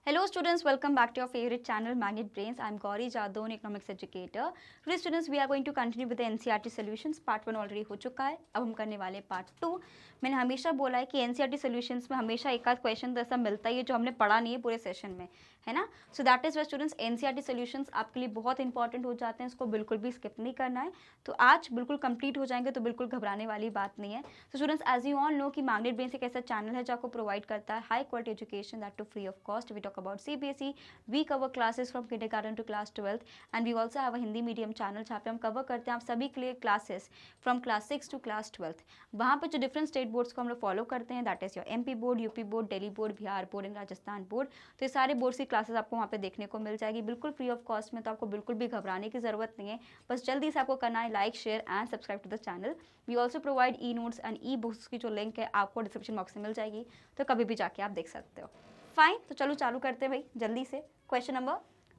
Hello students, welcome back to your favorite channel Magnet Brains. I am Gauri Jadhav, an economics educator. Today students, we are going to continue with the NCERT solutions. Part 1 already हो चुका है, अब हम करने वाले part 2. मैंने हमेशा बोला है कि NCERT सॉल्यूशंस में हमेशा एक आध क्वेश्चन ऐसा मिलता ही है जो हमने पढ़ा नहीं है पूरे सेशन में, है ना. So that is why students NCERT solutions आपके लिए बहुत इंपॉर्टेंट हो जाते हैं, इसको बिल्कुल भी स्किप नहीं करना है. तो आज बिल्कुल कंप्लीट हो जाएंगे, तो बिल्कुल घबराने वाली बात नहीं है. तो students, as you all know कि मैग्नेट ब्रेन्स एक ऐसा चैनल है जो आपको प्रोवाइड करता है high quality education that too free of cost. We talk about CBSE. We cover classes from kindergarten to class 12th and we also have a Hindi medium channel जहाँ पे हम कवर करते हैं आप सभी के लिए classes from class 6 to class 12th. वहाँ पे जो डिफरेंट स्टेट बोर्ड्स को हम लोग फॉलो करते हैं, that is your MP board, UP board, Delhi board, Bihar board and Rajasthan board. तो ये सारे बोर्ड्स की क्लासेस आपको वहाँ पे देखने को मिल जाएगी बिल्कुल फ्री ऑफ कॉस्ट में. तो आपको बिल्कुल भी घबराने की जरूरत नहीं है, बस जल्दी से आपको करना है like, share and subscribe to the channel. We also provide e notes and e books की जो लिंक है आपको डिस्क्रिप्शन बॉक्स में मिल जाएगी, तो कभी भी जाके आप देख सकते हो. फाइन, तो चलो चालू करते हैं भाई जल्दी से. Question number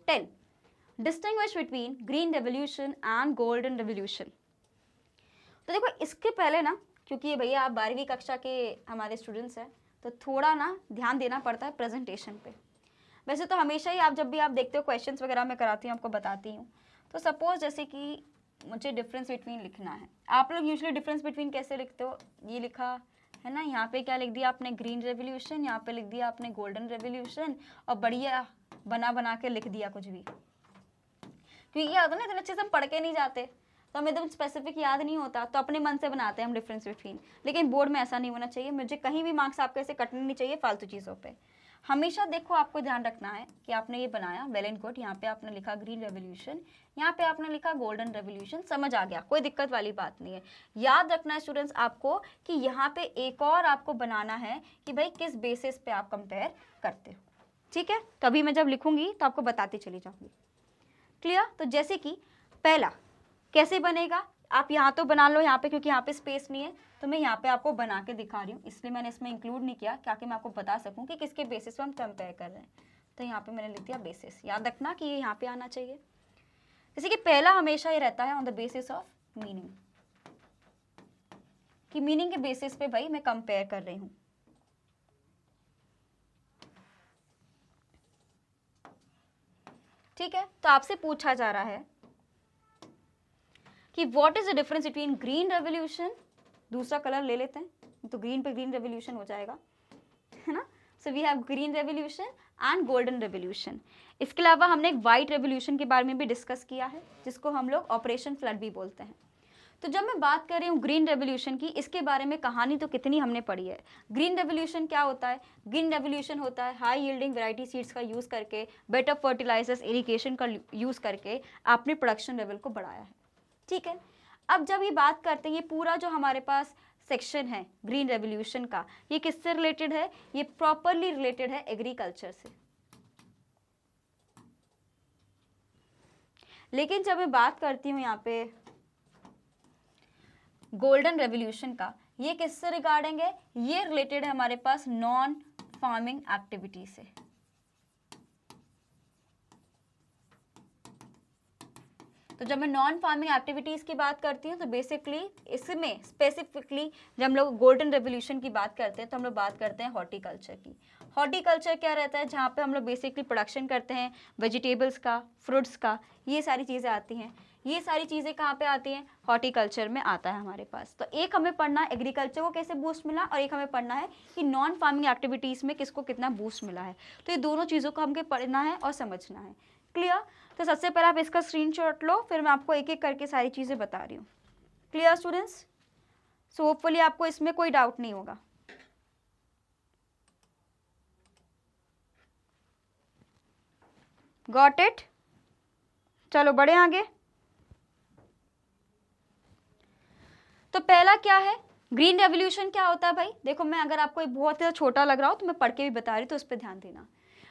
10. Distinguish between green revolution and golden revolution. तो देखो इसके पहले ना, क्योंकि ये भैया आप 12वीं कक्षा के हमारे स्टूडेंट्स हैं, तो थोड़ा ना ध्यान देना पड़ता है प्रेजेंटेशन पे. वैसे तो हमेशा ही आप जब भी आप देखते हो क्वेश्चंस वगैरह मैं कराती हूँ, आपको बताती हूँ. तो सपोज जैसे कि मुझे डिफरेंस बिटवीन लिखना है, आप लोग यूजुअली डिफरेंस बिटवीन कैसे लिखते हो, ये लिखा है ना, यहाँ पे क्या लिख दिया आपने ग्रीन रेवोल्यूशन, यहाँ पे लिख दिया आपने गोल्डन रेवोल्यूशन और बढ़िया बना के लिख दिया कुछ भी. क्योंकि क्या होता है ना, इतने अच्छे से हम पढ़ के नहीं जाते, तो हमें एकदम स्पेसिफिक याद नहीं होता, तो अपने मन से बनाते हैं हम डिफरेंस बिटवीन. लेकिन बोर्ड में ऐसा नहीं होना चाहिए. मुझे कहीं भी मार्क्स आपके ऐसे कटने नहीं चाहिए फालतू चीज़ों पे. हमेशा देखो आपको ध्यान रखना है कि आपने ये बनाया वेल एंड गुड, यहाँ पे आपने लिखा ग्रीन रेवोल्यूशन, यहाँ पे आपने लिखा गोल्डन रेवोल्यूशन, समझ आ गया, कोई दिक्कत वाली बात नहीं है. याद रखना है स्टूडेंट्स आपको कि यहाँ पे एक और आपको बनाना है कि भाई किस बेसिस पे आप कंपेयर करते हो. ठीक है, तो अभी मैं जब लिखूंगी तो आपको बताती चली जाऊंगी. क्लियर. तो जैसे कि पहला कैसे बनेगा, आप यहाँ तो बना लो यहाँ पे, क्योंकि यहाँ पे स्पेस नहीं है तो मैं यहाँ पे आपको बना के दिखा रही हूँ, इसलिए मैंने इसमें इंक्लूड नहीं किया ताकि मैं आपको बता सकूँ कि किसके बेसिस पे हम कंपेयर कर रहे हैं. तो यहाँ पे मैंने लिख दिया बेसिस. याद रखना कि ये यहाँ पे आना चाहिए. जैसे कि पहला हमेशा ये रहता है on the basis of meaning, कि मीनिंग के बेसिस पे भाई मैं कंपेयर कर रही हूँ. ठीक है, तो आपसे पूछा जा रहा है कि what is the difference between green revolution, दूसरा कलर ले लेते हैं तो ग्रीन पे ग्रीन रेवोल्यूशन हो जाएगा, है ना. So we have green revolution and golden revolution. इसके अलावा हमने एक वाइट रेवोल्यूशन के बारे में भी डिस्कस किया है, जिसको हम लोग ऑपरेशन फ्लड भी बोलते हैं. तो जब मैं बात कर रही हूँ ग्रीन रेवोल्यूशन की, इसके बारे में कहानी तो कितनी हमने पढ़ी है. ग्रीन रेवोल्यूशन क्या होता है, ग्रीन रेवोल्यूशन होता है हाई यील्डिंग वैरायटी सीड्स का यूज़ करके, बेटर फर्टिलाइजर्स, इरिगेशन का यूज़ करके आपने प्रोडक्शन लेवल को बढ़ाया है. ठीक है, अब जब ये बात करते हैं, ये पूरा जो हमारे पास सेक्शन है ग्रीन रेवोल्यूशन का, ये किससे रिलेटेड है, ये प्रॉपरली रिलेटेड है एग्रीकल्चर से. लेकिन जब मैं बात करती हूँ यहाँ पे गोल्डन रेवोल्यूशन का, ये किससे रिगार्डिंग है, ये रिलेटेड है हमारे पास नॉन फार्मिंग एक्टिविटी से. तो जब मैं नॉन फार्मिंग एक्टिविटीज़ की बात करती हूँ तो बेसिकली इसमें स्पेसिफिकली जब हम लोग गोल्डन रेवोल्यूशन की बात करते हैं तो हम लोग बात करते हैं हॉर्टिकल्चर की. हॉर्टिकल्चर क्या रहता है, जहाँ पे हम लोग बेसिकली प्रोडक्शन करते हैं वेजिटेबल्स का, फ्रूट्स का, ये सारी चीज़ें आती हैं. ये सारी चीज़ें कहाँ पे आती हैं, हॉर्टिकल्चर में आता है हमारे पास. तो एक हमें पढ़ना है एग्रीकल्चर को कैसे बूस्ट मिला, और एक हमें पढ़ना है कि नॉन फार्मिंग एक्टिविटीज़ में किसको कितना बूस्ट मिला है. तो ये दोनों चीज़ों को हमको पढ़ना है और समझना है. क्लियर. तो सबसे पहले आप इसका स्क्रीनशॉट लो, फिर मैं आपको एक एक करके सारी चीज़ें बता रही हूँ. Clear students. सो होपफुली आपको इसमें कोई डाउट नहीं होगा. Got it. चलो बढ़े आगे. तो पहला क्या है, ग्रीन रेवोल्यूशन क्या होता है भाई. देखो मैं अगर आपको बहुत ही छोटा लग रहा हो तो मैं पढ़ के भी बता रही हूँ, तो उस पर ध्यान देना.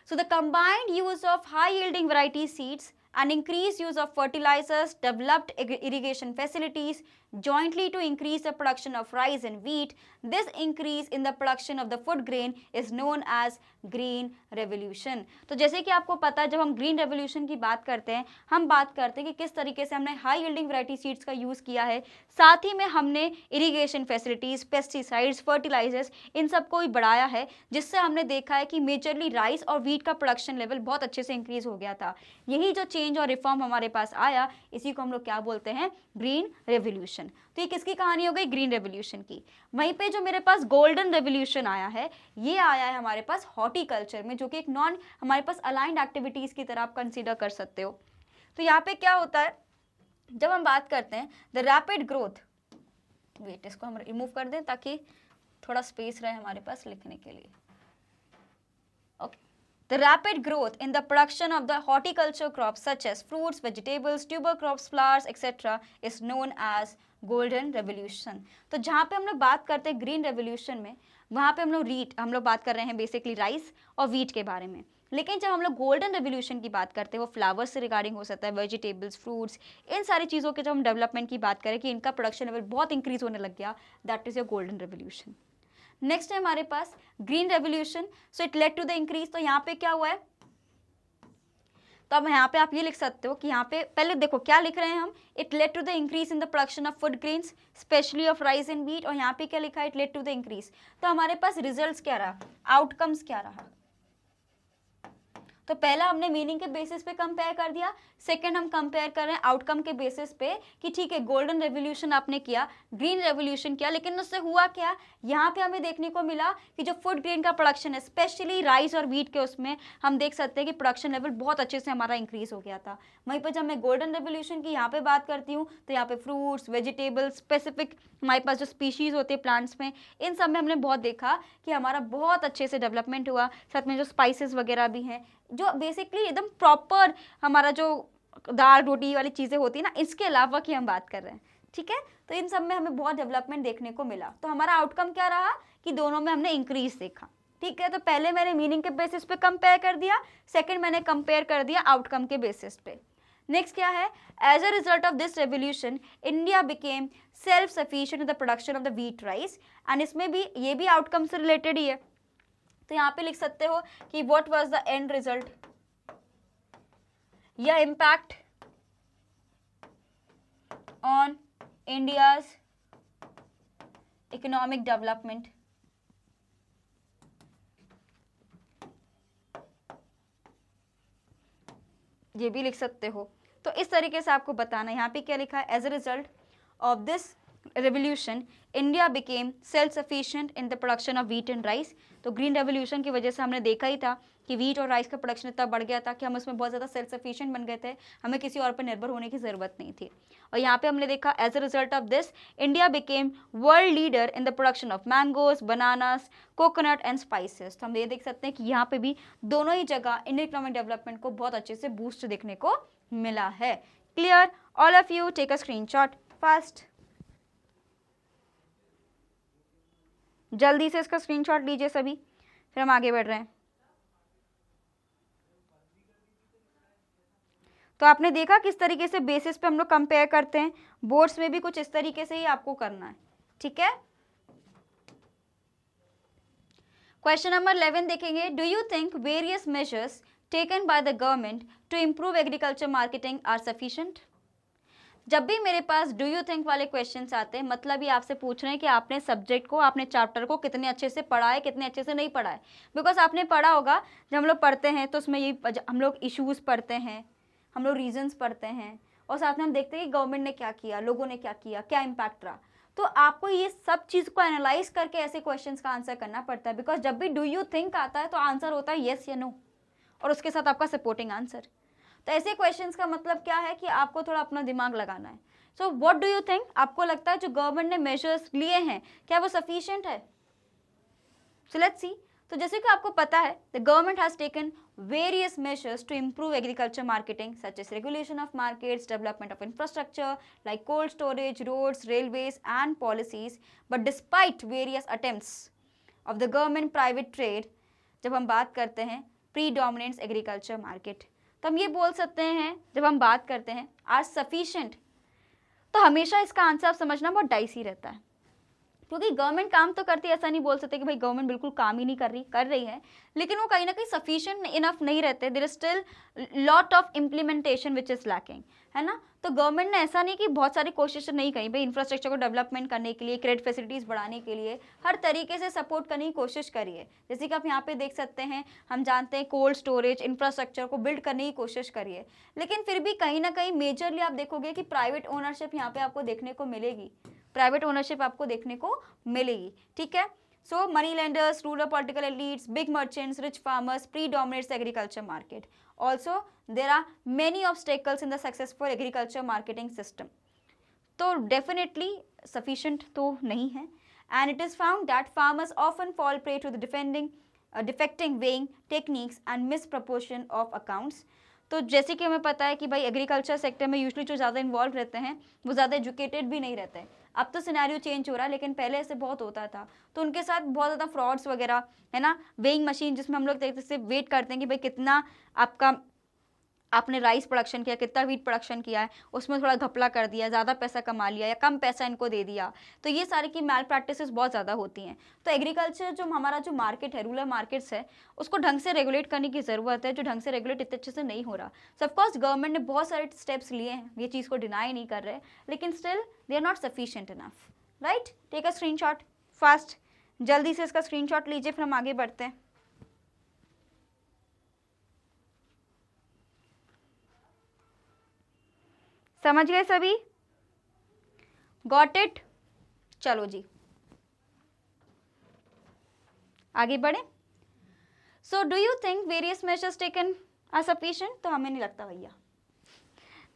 So the combined use of high yielding variety seeds and increased use of fertilizers, developed irrigation facilities jointly to increase the production of rice and wheat. This increase in the production of the food grain is known as green revolution. तो जैसे कि आपको पता है जब हम green revolution की बात करते हैं, हम बात करते हैं कि किस तरीके से हमने हाई यील्डिंग वैरायटी सीड्स का यूज़ किया है, साथ ही में हमने इरिगेशन फैसिलिटीज़, पेस्टिसाइड्स, फर्टिलाइजर्स इन सबको भी बढ़ाया है, जिससे हमने देखा है कि मेजरली राइस और वीट का प्रोडक्शन लेवल बहुत अच्छे से इंक्रीज हो गया था। यही जो चेंज और रिफॉर्म हमारे पास आया, इसी को हम लोग क्या बोलते हैं, ग्रीन रेवोल्यूशन। तो ये किसकी कहानी हो गई, ग्रीन रेवोल्यूशन की। वहीं पे जो मेरे पास गोल्डन रेवोल्यूशन आया है, ये आया है हमारे पास हॉर्टिकल्चर में, जो कि एक नॉन हमारे पास अलाइंड एक्टिविटीज़ की तरह आप कंसीडर कर सकते हो। तो यहाँ पे क्या होता है, जब हम बात करते हैं द रैपिड ग्रोथ, वेट इसको हम रिमूव कर दें ताकि थोड़ा स्पेस रहे हमारे पास लिखने के लिए। Okay, the rapid growth in the production of the horticulture crops such as fruits, vegetables, tuber crops, flowers, etc. is known as golden revolution। तो जहाँ पे हम लोग बात करते हैं ग्रीन रेवोल्यूशन में, वहाँ पे हम लोग बात कर रहे हैं बेसिकली राइस और वीट के बारे में। लेकिन जब हम लोग गोल्डन रेवोल्यूशन की बात करते हैं, वो फ्लावर्स से रिगार्डिंग हो सकता है, वेजिटेबल्स, फ्रूट्स, इन सारी चीज़ों के जब हम डेवलपमेंट की बात करें कि इनका प्रोडक्शन लेवल बहुत इंक्रीज होने लग गया, that is your golden revolution. Next है हमारे पास green revolution, so it led to the increase. तो यहाँ पे क्या हुआ है, तो अब यहाँ पे आप ये लिख सकते हो कि यहाँ पे पहले देखो क्या लिख रहे हैं हम, it led to the increase in the production of food grains specially of rice and wheat, और यहाँ पे क्या लिखा है, it led to the increase. तो हमारे पास रिजल्ट्स क्या रहा, आउटकम्स क्या रहा। तो पहला हमने मीनिंग के बेसिस पे कंपेयर कर दिया, सेकंड हम कंपेयर कर रहे हैं आउटकम के बेसिस पे कि ठीक है गोल्डन रेवोल्यूशन आपने किया, ग्रीन रेवोल्यूशन किया, लेकिन उससे हुआ क्या, यहाँ पे हमें देखने को मिला कि जो फूड ग्रेन का प्रोडक्शन है स्पेशली राइस और व्हीट के, उसमें हम देख सकते हैं कि प्रोडक्शन लेवल बहुत अच्छे से हमारा इंक्रीज हो गया था। वहीं पर जब मैं गोल्डन रेवोल्यूशन की यहाँ पे बात करती हूँ, तो यहाँ पे फ्रूट्स, वेजिटेबल्स, स्पेसिफिक हमारे पास जो स्पीशीज़ होती है प्लांट्स में, इन सब में हमने बहुत देखा कि हमारा बहुत अच्छे से डेवलपमेंट हुआ। साथ में जो स्पाइसेस वगैरह भी हैं, जो बेसिकली एकदम प्रॉपर हमारा जो दाल रोटी वाली चीज़ें होती है ना, इसके अलावा की हम बात कर रहे हैं, ठीक है। तो इन सब में हमें बहुत डेवलपमेंट देखने को मिला। तो हमारा आउटकम क्या रहा कि दोनों में हमने इंक्रीज देखा, ठीक है। तो पहले मैंने मीनिंग के बेसिस पे कंपेयर कर दिया, सेकंड मैंने कंपेयर कर दिया आउटकम के बेसिस पे। नेक्स्ट क्या है, as a result of this revolution India became self sufficient in the production of the wheat rice, and इसमें भी ये भी आउटकम से रिलेटेड ही है। तो यहाँ पे लिख सकते हो कि what was the end result या impact on India's economic development. ये भी लिख सकते हो। तो इस तरीके से आपको बताना, यहाँ पे क्या लिखा है, as a result of this revolution India became self sufficient in the production of wheat and rice. तो ग्रीन रेवोल्यूशन की वजह से हमने देखा ही था कि व्हीट और राइस का प्रोडक्शन इतना बढ़ गया था कि हम उसमें बहुत ज़्यादा सेल्फ सफिशिएंट बन गए थे, हमें किसी और पर निर्भर होने की ज़रूरत नहीं थी। और यहाँ पे हमने देखा as a result of this India became world leader in the production of mangoes, bananas, coconut and spices. तो हम ये देख सकते हैं कि यहाँ पे भी दोनों ही जगह इंडियन इकोनॉमिक डेवलपमेंट को बहुत अच्छे से बूस्ट देखने को मिला है। Clear, all of you take a screenshot fast, जल्दी से इसका स्क्रीनशॉट लीजिए सभी, फिर हम आगे बढ़ रहे हैं। तो आपने देखा किस तरीके से बेसिस पे हम लोग कंपेयर करते हैं, बोर्ड्स में भी कुछ इस तरीके से ही आपको करना है, ठीक है। क्वेश्चन नंबर 11 देखेंगे, do you think various measures taken by the government to improve agriculture marketing are sufficient. जब भी मेरे पास डू यू थिंक वाले क्वेश्चंस आते हैं, मतलब ये आपसे पूछ रहे हैं कि आपने सब्जेक्ट को, आपने चैप्टर को कितने अच्छे से पढ़ा है, कितने अच्छे से नहीं पढ़ा है। बिकॉज आपने पढ़ा होगा, जब हम लोग पढ़ते हैं तो उसमें ये हम लोग इश्यूज़ पढ़ते हैं, हम लोग रीजंस पढ़ते हैं, और साथ में हम देखते हैं कि गवर्नमेंट ने क्या किया, लोगों ने क्या किया, क्या इम्पैक्ट रहा। तो आपको ये सब चीज़ को एनालाइज करके ऐसे क्वेश्चंस का आंसर करना पड़ता है। बिकॉज जब भी डू यू थिंक आता है तो आंसर होता है येस या नो, और उसके साथ आपका सपोर्टिंग आंसर। तो ऐसे क्वेश्चंस का मतलब क्या है कि आपको थोड़ा अपना दिमाग लगाना है। So what do you think, आपको लगता है जो गवर्नमेंट ने मेजर्स लिए हैं क्या वो सफिशिएंट है। सो लेट्स सी। तो जैसे कि आपको पता है, the government has taken various measures to improve agriculture marketing such as regulation of markets, development of infrastructure like cold storage, roads, railways and policies. But despite various attempts of the government private trade, जब हम बात करते हैं predominates agriculture market, तो हम ये बोल सकते हैं जब हम बात करते हैं आर सफिशिएंट, तो हमेशा इसका आंसर आप समझना बहुत डाइसी रहता है, क्योंकि गवर्नमेंट काम तो करती है, ऐसा नहीं बोल सकते कि भाई गवर्नमेंट बिल्कुल काम ही नहीं कर रही है, लेकिन वो कहीं ना कहीं सफिशिएंट इनफ नहीं रहते, there is still lot of implementation which is lacking, है ना। तो गवर्नमेंट ने ऐसा नहीं कि बहुत सारी कोशिश नहीं करी, भाई इंफ्रास्ट्रक्चर को डेवलपमेंट करने के लिए, क्रेडिट फैसिलिटीज़ बढ़ाने के लिए हर तरीके से सपोर्ट करने की कोशिश करी है। जैसे कि आप यहाँ पे देख सकते हैं, हम जानते हैं कोल्ड स्टोरेज इंफ्रास्ट्रक्चर को बिल्ड करने की कोशिश करी है, लेकिन फिर भी कहीं ना कहीं मेजरली आप देखोगे कि प्राइवेट ओनरशिप यहाँ पे आपको देखने को मिलेगी, प्राइवेट ओनरशिप आपको देखने को मिलेगी, ठीक है। So money lenders, rural political elites, big merchants, rich farmers predominates the agriculture market. Also, there are many obstacles in the successful agriculture marketing system. तो definitely sufficient तो नहीं है, and it is found that farmers often fall prey to the defecting weighing techniques and misproportion of accounts. तो जैसे कि हमें पता है कि भाई एग्रीकल्चर सेक्टर में यूजली जो ज़्यादा इन्वॉल्व रहते हैं वो ज़्यादा एजुकेटेड भी नहीं रहते हैं। अब तो सिनेरियो चेंज हो रहा है, लेकिन पहले ऐसे बहुत होता था, तो उनके साथ बहुत ज़्यादा फ्रॉड्स वगैरह, है ना। वेइंग मशीन जिसमें हम लोग देखते से वेट करते हैं कि भाई कितना आपने राइस प्रोडक्शन किया, कितना वीट प्रोडक्शन किया है, उसमें थोड़ा घपला कर दिया, ज़्यादा पैसा कमा लिया या कम पैसा इनको दे दिया, तो ये सारी की मैल प्रैक्टिसेस बहुत ज़्यादा होती हैं। तो एग्रीकल्चर जो हमारा जो मार्केट है, रूरल मार्केट्स है, उसको ढंग से रेगुलेट करने की ज़रूरत है, जो ढंग से रेगुलेट इतने अच्छे से नहीं हो रहा। सो ऑफकोर्स गवर्नमेंट ने बहुत सारे स्टेप्स लिए हैं, ये चीज़ को डिनाई नहीं कर रहे, लेकिन still they are not sufficient enough, right. Take a screenshot fast, जल्दी से इसका स्क्रीनशॉट लीजिए, फिर हम आगे बढ़ते हैं। समझ गए सभी? Got it? चलो जी आगे बढ़े। So do you think various measures taken are sufficient? तो हमें नहीं लगता भैया।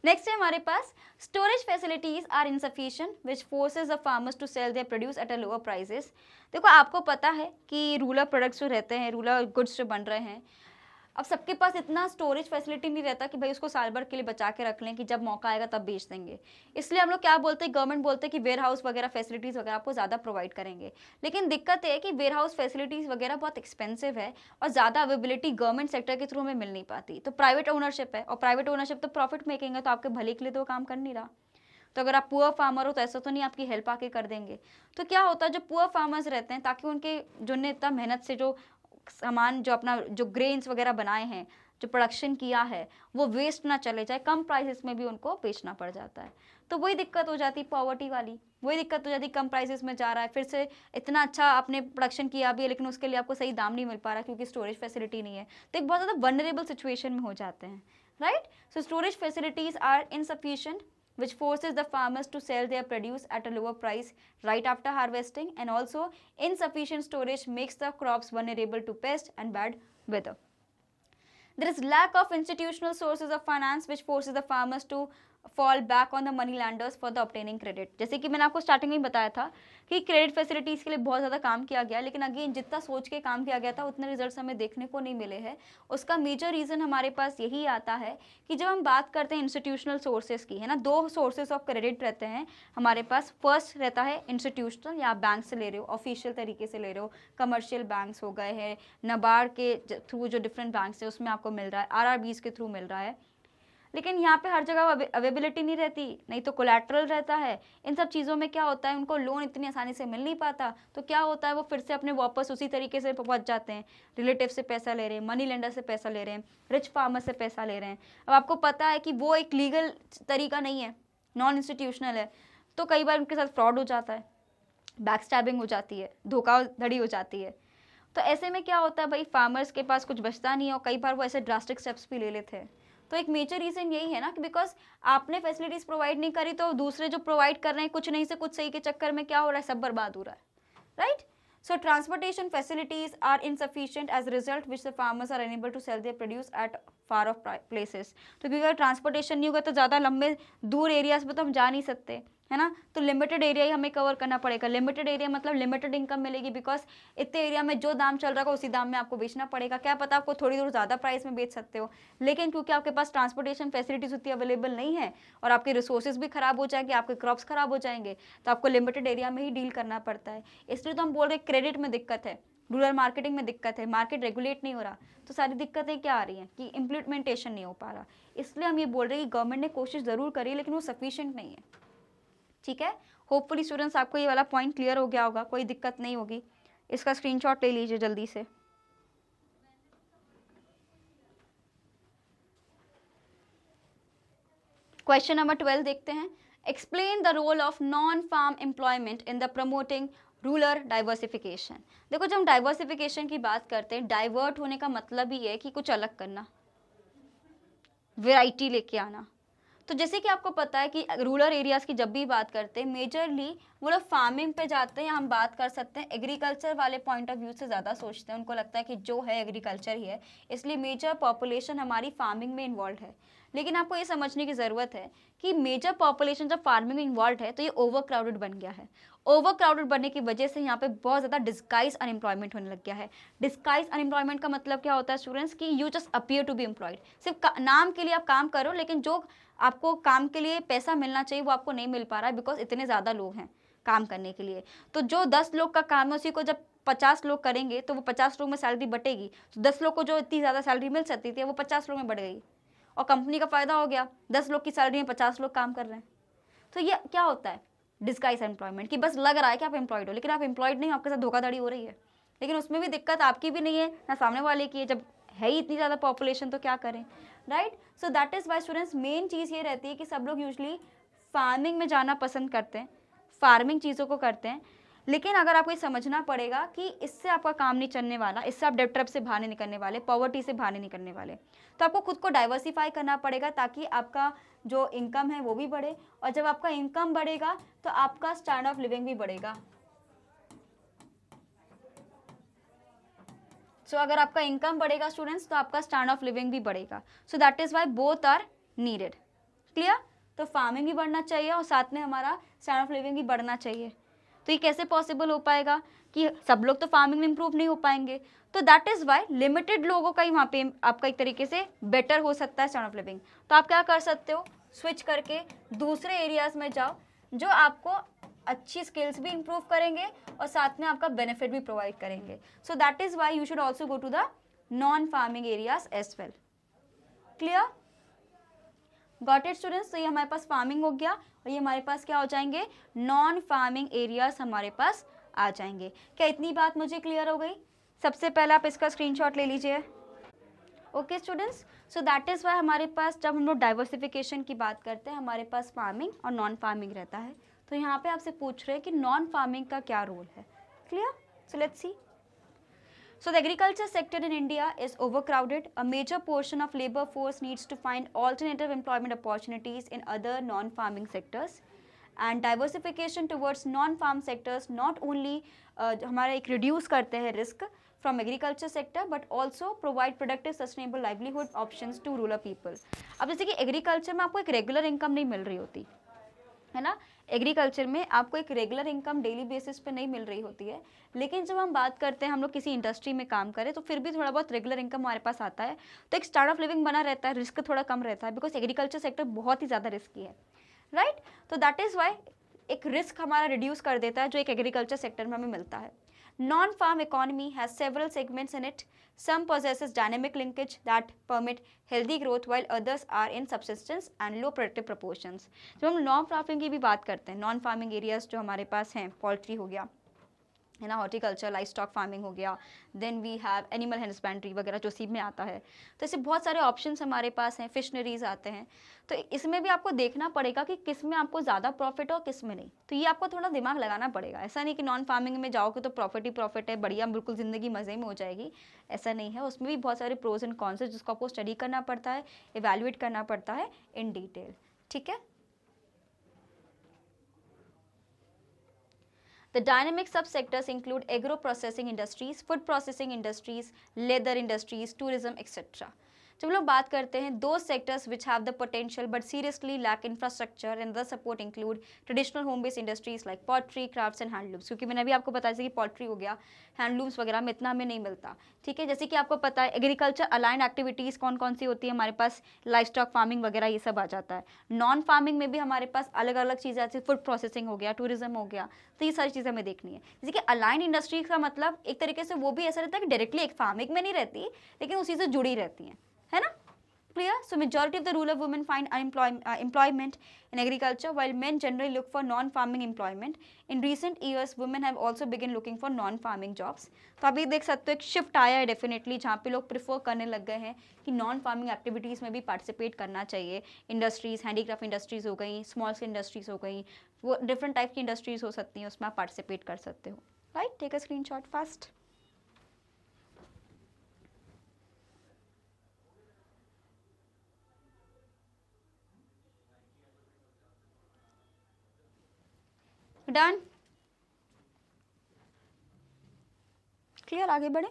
नेक्स्ट है हमारे पास storage facilities are insufficient which forces the farmers to sell their produce at a lower prices. देखो आपको पता है कि रूरल प्रोडक्ट्स जो रहते हैं, रूरल गुड्स जो बन रहे हैं, अब सबके पास इतना स्टोरेज फैसिलिटी नहीं रहता कि भाई उसको साल भर के लिए बचा के रख लें कि जब मौका आएगा तब बेच देंगे। इसलिए हम लोग क्या बोलते हैं, गवर्नमेंट बोलते हैं कि वेयर हाउस वगैरह फैसिलिटीज़ वगैरह आपको ज़्यादा प्रोवाइड करेंगे, लेकिन दिक्कत है कि वेयर हाउस फैसिलिटीज़ वगैरह बहुत एक्सपेंसिव है और ज़्यादा अवेलेबिलिटी गवर्नमेंट सेक्टर के थ्रू हमें मिल नहीं पाती। तो प्राइवेट ओनरशिप है, और प्राइवेट ओनरशिप तो प्रॉफिट मेकिंग है, तो आपके भले के लिए तो वो काम कर नहीं रहा। तो अगर आप पुअर फार्मर हो तो ऐसा तो नहीं आपकी हेल्प आके कर देंगे। तो क्या होता है, जो पुअर फार्मर्स रहते हैं, ताकि उनके जो ने इतना मेहनत से जो सामान, जो अपना जो ग्रेन्स वगैरह बनाए हैं, जो प्रोडक्शन किया है, वो वेस्ट ना चले जाए, कम प्राइसेस में भी उनको बेचना पड़ जाता है। तो वही दिक्कत हो जाती है पॉवर्टी वाली, वही दिक्कत हो जाती है, कम प्राइसेस में जा रहा है, फिर से इतना अच्छा आपने प्रोडक्शन किया भी है, लेकिन उसके लिए आपको सही दाम नहीं मिल पा रहा क्योंकि स्टोरेज फैसिलिटी नहीं है, तो एक बहुत ज़्यादा वनरेबल सिचुएशन में हो जाते हैं, right. So storage facilities are insufficient which forces the farmers to sell their produce at a lower price right after harvesting, and also insufficient storage makes the crops vulnerable to pest and bad weather. There is lack of institutional sources of finance which forces the farmers to fall back on the money lenders for the obtaining credit. जैसे कि मैंने आपको starting में बताया था कि credit facilities के लिए बहुत ज़्यादा काम किया गया, लेकिन अगेन जितना सोच के काम किया गया था उतने रिजल्ट्स हमें देखने को नहीं मिले हैं। उसका मेजर रीज़न हमारे पास यही आता है कि जब हम बात करते हैं इंस्टीट्यूशनल सोर्सेज की, है ना, दो सोर्सेज ऑफ क्रेडिट रहते हैं हमारे पास। फर्स्ट रहता है इंस्टीट्यूशनल, या आप बैंक से ले रहे हो, ऑफिशियल तरीके से ले रहे हो, कमर्शियल बैंक्स हो गए हैं, नबार्ड के थ्रू जो डिफरेंट बैंक्स है उसमें आपको मिल रहा है, आरआरबीज के थ्रू मिल रहा है, लेकिन यहाँ पे हर जगह अवेलेबिलिटी नहीं रहती, नहीं तो कोलैटरल रहता है। इन सब चीज़ों में क्या होता है, उनको लोन इतनी आसानी से मिल नहीं पाता, तो क्या होता है, वो फिर से अपने वापस उसी तरीके से पहुँच जाते हैं, रिलेटिव से पैसा ले रहे हैं, मनी लेंडर से पैसा ले रहे हैं, रिच फार्मर से पैसा ले रहे हैं। अब आपको पता है कि वो एक लीगल तरीका नहीं है, नॉन इंस्टीट्यूशनल है, तो कई बार उनके साथ फ्रॉड हो जाता है, बैक स्टैबिंग हो जाती है, धोखाधड़ी हो जाती है। तो ऐसे में क्या होता है भाई, फार्मर्स के पास कुछ बचता नहीं है, और कई बार वो ऐसे ड्रास्टिक स्टेप्स भी ले लेते हैं। तो एक मेजर रीज़न यही है ना कि बिकॉज आपने फैसिलिटीज़ प्रोवाइड नहीं करी, तो दूसरे जो प्रोवाइड कर रहे हैं कुछ नहीं से कुछ सही के चक्कर में क्या हो रहा है, सब बर्बाद हो रहा है, right. So transportation facilities are insufficient as result which the farmers are unable to sell their produce at far off places. तो क्योंकि अगर ट्रांसपोर्टेशन नहीं होगा तो ज़्यादा लंबे दूर एरियाज में तो हम जा नहीं सकते, है ना, तो लिमिटेड एरिया ही हमें कवर करना पड़ेगा। लिमिटेड एरिया मतलब लिमिटेड इनकम मिलेगी, बिकॉज इतने एरिया में जो दाम चल रहा है उसी दाम में आपको बेचना पड़ेगा। क्या पता आपको थोड़ी दूर ज़्यादा प्राइस में बेच सकते हो, लेकिन क्योंकि आपके पास ट्रांसपोर्टेशन फैसिलिटीज उतनी अवेलेबल नहीं है और आपके रिसोर्सेज भी खराब हो जाएंगे, आपके क्रॉप्स खराब हो जाएंगे, तो आपको लिमिटेड एरिया में ही डील करना पड़ता है। इसलिए तो हम बोल रहे क्रेडिट में दिक्कत है, रूरल मार्केटिंग में दिक्कत है, मार्केट रेगुलेट नहीं हो रहा, तो सारी दिक्कतें क्या आ रही हैं कि इम्प्लीमेंटेशन नहीं हो पा रहा। इसलिए हम ये बोल रहे हैं कि गवर्नमेंट ने कोशिश ज़रूर करी लेकिन वो सफिशिएंट नहीं है। ठीक है, होपफुली स्टूडेंट्स आपको ये वाला पॉइंट क्लियर हो गया होगा, कोई दिक्कत नहीं होगी। इसका स्क्रीनशॉट ले लीजिए जल्दी से। क्वेश्चन नंबर 12 देखते हैं। Explain the role of non farm employment in the promoting rural diversification. देखो, जब हम डाइवर्सिफिकेशन की बात करते हैं, डाइवर्ट होने का मतलब ही है कि कुछ अलग करना, वैरायटी लेके आना। तो जैसे कि आपको पता है कि रूरल एरियाज़ की जब भी बात करते हैं, मेजरली वो लोग फार्मिंग पे जाते हैं, या हम बात कर सकते हैं एग्रीकल्चर वाले पॉइंट ऑफ व्यू से ज़्यादा सोचते हैं। उनको लगता है कि जो है एग्रीकल्चर ही है, इसलिए मेजर पॉपुलेशन हमारी फार्मिंग में इन्वॉल्व है। लेकिन आपको ये समझने की ज़रूरत है कि मेजर पॉपुलेशन जब फार्मिंग में इन्वॉल्व है तो ये ओवर क्राउडेड बन गया है। ओवर क्राउडेड बनने की वजह से यहाँ पे बहुत ज़्यादा डिस्गाइज अनएम्प्लॉयमेंट होने लग गया है। डिस्गाइज अनएम्प्लॉयमेंट का मतलब क्या होता है स्टूडेंट्स, कि you just appear to be employed, सिर्फ नाम के लिए आप काम करो, लेकिन जो आपको काम के लिए पैसा मिलना चाहिए वो आपको नहीं मिल पा रहा है, बिकॉज इतने ज़्यादा लोग हैं काम करने के लिए। तो जो 10 लोग का काम है उसी को जब 50 लोग करेंगे तो वो 50 लोग में सैलरी बटेगी, तो 10 लोग को जो इतनी ज़्यादा सैलरी मिल सकती थी वो 50 लोग में बढ़ गई, और कंपनी का फ़ायदा हो गया, 10 लोग की सैलरी में 50 लोग काम कर रहे हैं। तो ये क्या होता है, डिस्गाइज एम्प्लॉयमेंट, कि बस लग रहा है कि आप एम्प्लॉयड हो लेकिन आप एम्प्लॉयड नहीं, आपके साथ धोखाधड़ी हो रही है। लेकिन उसमें भी दिक्कत आपकी भी नहीं है ना सामने वाले की है, जब है ही इतनी ज़्यादा पॉपुलेशन तो क्या करें, right. So that is why students, main चीज़ ये रहती है कि सब लोग यूजली फार्मिंग में जाना पसंद करते हैं, फार्मिंग चीज़ों को करते हैं। लेकिन अगर आपको ये समझना पड़ेगा कि इससे आपका काम नहीं चलने वाला, इससे आप डेट ट्रैप से बाहर नहीं निकलने वाले, पॉवर्टी से बाहर नहीं निकलने वाले, तो आपको खुद को डाइवर्सिफाई करना पड़ेगा ताकि आपका जो इनकम है वो भी बढ़े, और जब आपका इनकम बढ़ेगा तो आपका स्टैंडर्ड ऑफ लिविंग भी बढ़ेगा। सो अगर आपका इनकम बढ़ेगा स्टूडेंट्स तो आपका स्टैंडर्ड ऑफ लिविंग भी बढ़ेगा। So that is why both are needed. Clear. तो फार्मिंग भी बढ़ना चाहिए और साथ में हमारा स्टैंडर्ड ऑफ लिविंग भी बढ़ना चाहिए। तो ये कैसे पॉसिबल हो पाएगा कि सब लोग तो फार्मिंग में इंप्रूव नहीं हो पाएंगे, तो दैट इज़ वाई लिमिटेड लोगों का ही वहाँ पे आपका एक तरीके से बेटर हो सकता है स्टैंडर्ड ऑफ लिविंग। तो आप क्या कर सकते हो, स्विच करके दूसरे एरियाज़ में जाओ जो आपको अच्छी स्किल्स भी इंप्रूव करेंगे और साथ में आपका बेनिफिट भी प्रोवाइड करेंगे। So that is why you should also go to the non farming areas as well. Clear, got it students. तो ये हमारे पास फार्मिंग हो गया और ये हमारे पास क्या हो जाएंगे, नॉन फार्मिंग एरियाज हमारे पास आ जाएंगे। क्या इतनी बात मुझे क्लियर हो गई? सबसे पहले आप इसका स्क्रीनशॉट ले लीजिए। Okay students, so that is Y हमारे पास जब हम लोग डाइवर्सिफिकेशन की बात करते हैं हमारे पास फार्मिंग और नॉन फार्मिंग रहता है। तो यहाँ पे आपसे पूछ रहे हैं कि नॉन फार्मिंग का क्या रोल है। Clear, so let's C. So the agriculture sector in India is overcrowded. A major portion of labor force needs to find alternative employment opportunities in other non-farming sectors. And diversification towards non-farm sectors not only हमारा एक reduce करते हैं risk from agriculture sector but also provide productive sustainable livelihood options to rural people. अब जैसे कि agriculture में आपको एक regular income नहीं मिल रही होती है ना, एग्रीकल्चर में आपको एक रेगुलर इनकम डेली बेसिस पे नहीं मिल रही होती है। लेकिन जब हम बात करते हैं हम लोग किसी इंडस्ट्री में काम करें तो फिर भी थोड़ा बहुत रेगुलर इनकम हमारे पास आता है, तो एक स्टार्ट ऑफ लिविंग बना रहता है, रिस्क थोड़ा कम रहता है बिकॉज एग्रीकल्चर सेक्टर बहुत ही ज़्यादा रिस्की है, राइट। तो दैट इज़ वाई एक रिस्क हमारा रिड्यूस कर देता है जो एक एग्रीकल्चर सेक्टर में हमें मिलता है। Non-farm economy has several segments in it. Some possesses dynamic linkage that permit healthy growth while others are in subsistence and low productive proportions. जब हम नॉन फार्मिंग की भी बात करते हैं, नॉन फार्मिंग एरियाज जो हमारे पास हैं, पोल्ट्री हो गया है ना, हॉर्टिकल्चर, लाइफ स्टॉक फार्मिंग हो गया, then we have animal husbandry वगैरह जो सी में आता है। तो ऐसे बहुत सारे ऑप्शंस हमारे पास हैं, फिशनरीज आते हैं। तो इसमें भी आपको देखना पड़ेगा कि किस में आपको ज़्यादा प्रॉफिट हो किस में नहीं। तो ये आपको थोड़ा दिमाग लगाना पड़ेगा। ऐसा नहीं कि नॉन फार्मिंग में जाओगे तो प्रॉफिट ही प्रॉफिट है, बढ़िया बिल्कुल ज़िंदगी मज़े में हो जाएगी, ऐसा नहीं है। उसमें भी बहुत सारे प्रोज एंड कॉन्स है जिसको आपको स्टडी करना पड़ता है, इवेल्युएट करना पड़ता है इन डिटेल, ठीक है। The dynamic subsectors include agro-processing industries, food processing industries, leather industries, tourism, etc. जब लोग बात करते हैं दो sectors which have the potential but seriously lack infrastructure and the support include traditional home based industries like pottery, crafts and handlooms, क्योंकि मैंने अभी आपको बताया जैसे कि पॉटरी हो गया, हैंडलूम्स वगैरह में इतना हमें नहीं मिलता, ठीक है। जैसे कि आपको पता है एग्रीकल्चर अलाइंड एक्टिविटीज़ कौन कौन सी होती है हमारे पास, लाइफ स्टॉक फार्मिंग वगैरह ये सब आ जाता है। नॉन फार्मिंग में भी हमारे पास अलग अलग चीज़ें जैसे फूड प्रोसेसिंग हो गया, टूरिज्म हो गया, तो ये सारी चीज़ें हमें देखनी है। जैसे कि अलाइंड इंडस्ट्री का मतलब एक तरीके से वो भी ऐसा रहता है कि डायरेक्टली एक फार्मिंग में नहीं रहती लेकिन उसी से जुड़ी रहती है ना। Clear? So majority of the rural women find employment in agriculture while men generally look for non-farming employment. In recent years, women have also begun looking for non-farming jobs. तो अभी देख सकते हो एक शिफ्ट आया है डेफिनेटली जहाँ पे लोग प्रिफर करने लग गए हैं कि नॉन फार्मिंग एक्टिविटीज़ में भी पार्टिसिपेट करना चाहिए। इंडस्ट्रीज़, हैंडीक्राफ्ट इंडस्ट्रीज़ हो गई, स्मॉल स्केल इंडस्ट्रीज़ हो गई, वो डिफरेंट टाइप की इंडस्ट्रीज़ हो सकती हैं, उसमें आप पार्टिसिपेट कर सकते हो। Right, take a screenshot fast. Done, clear, आगे बढ़े।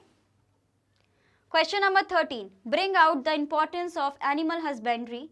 Question number 13, bring out the importance of animal husbandry,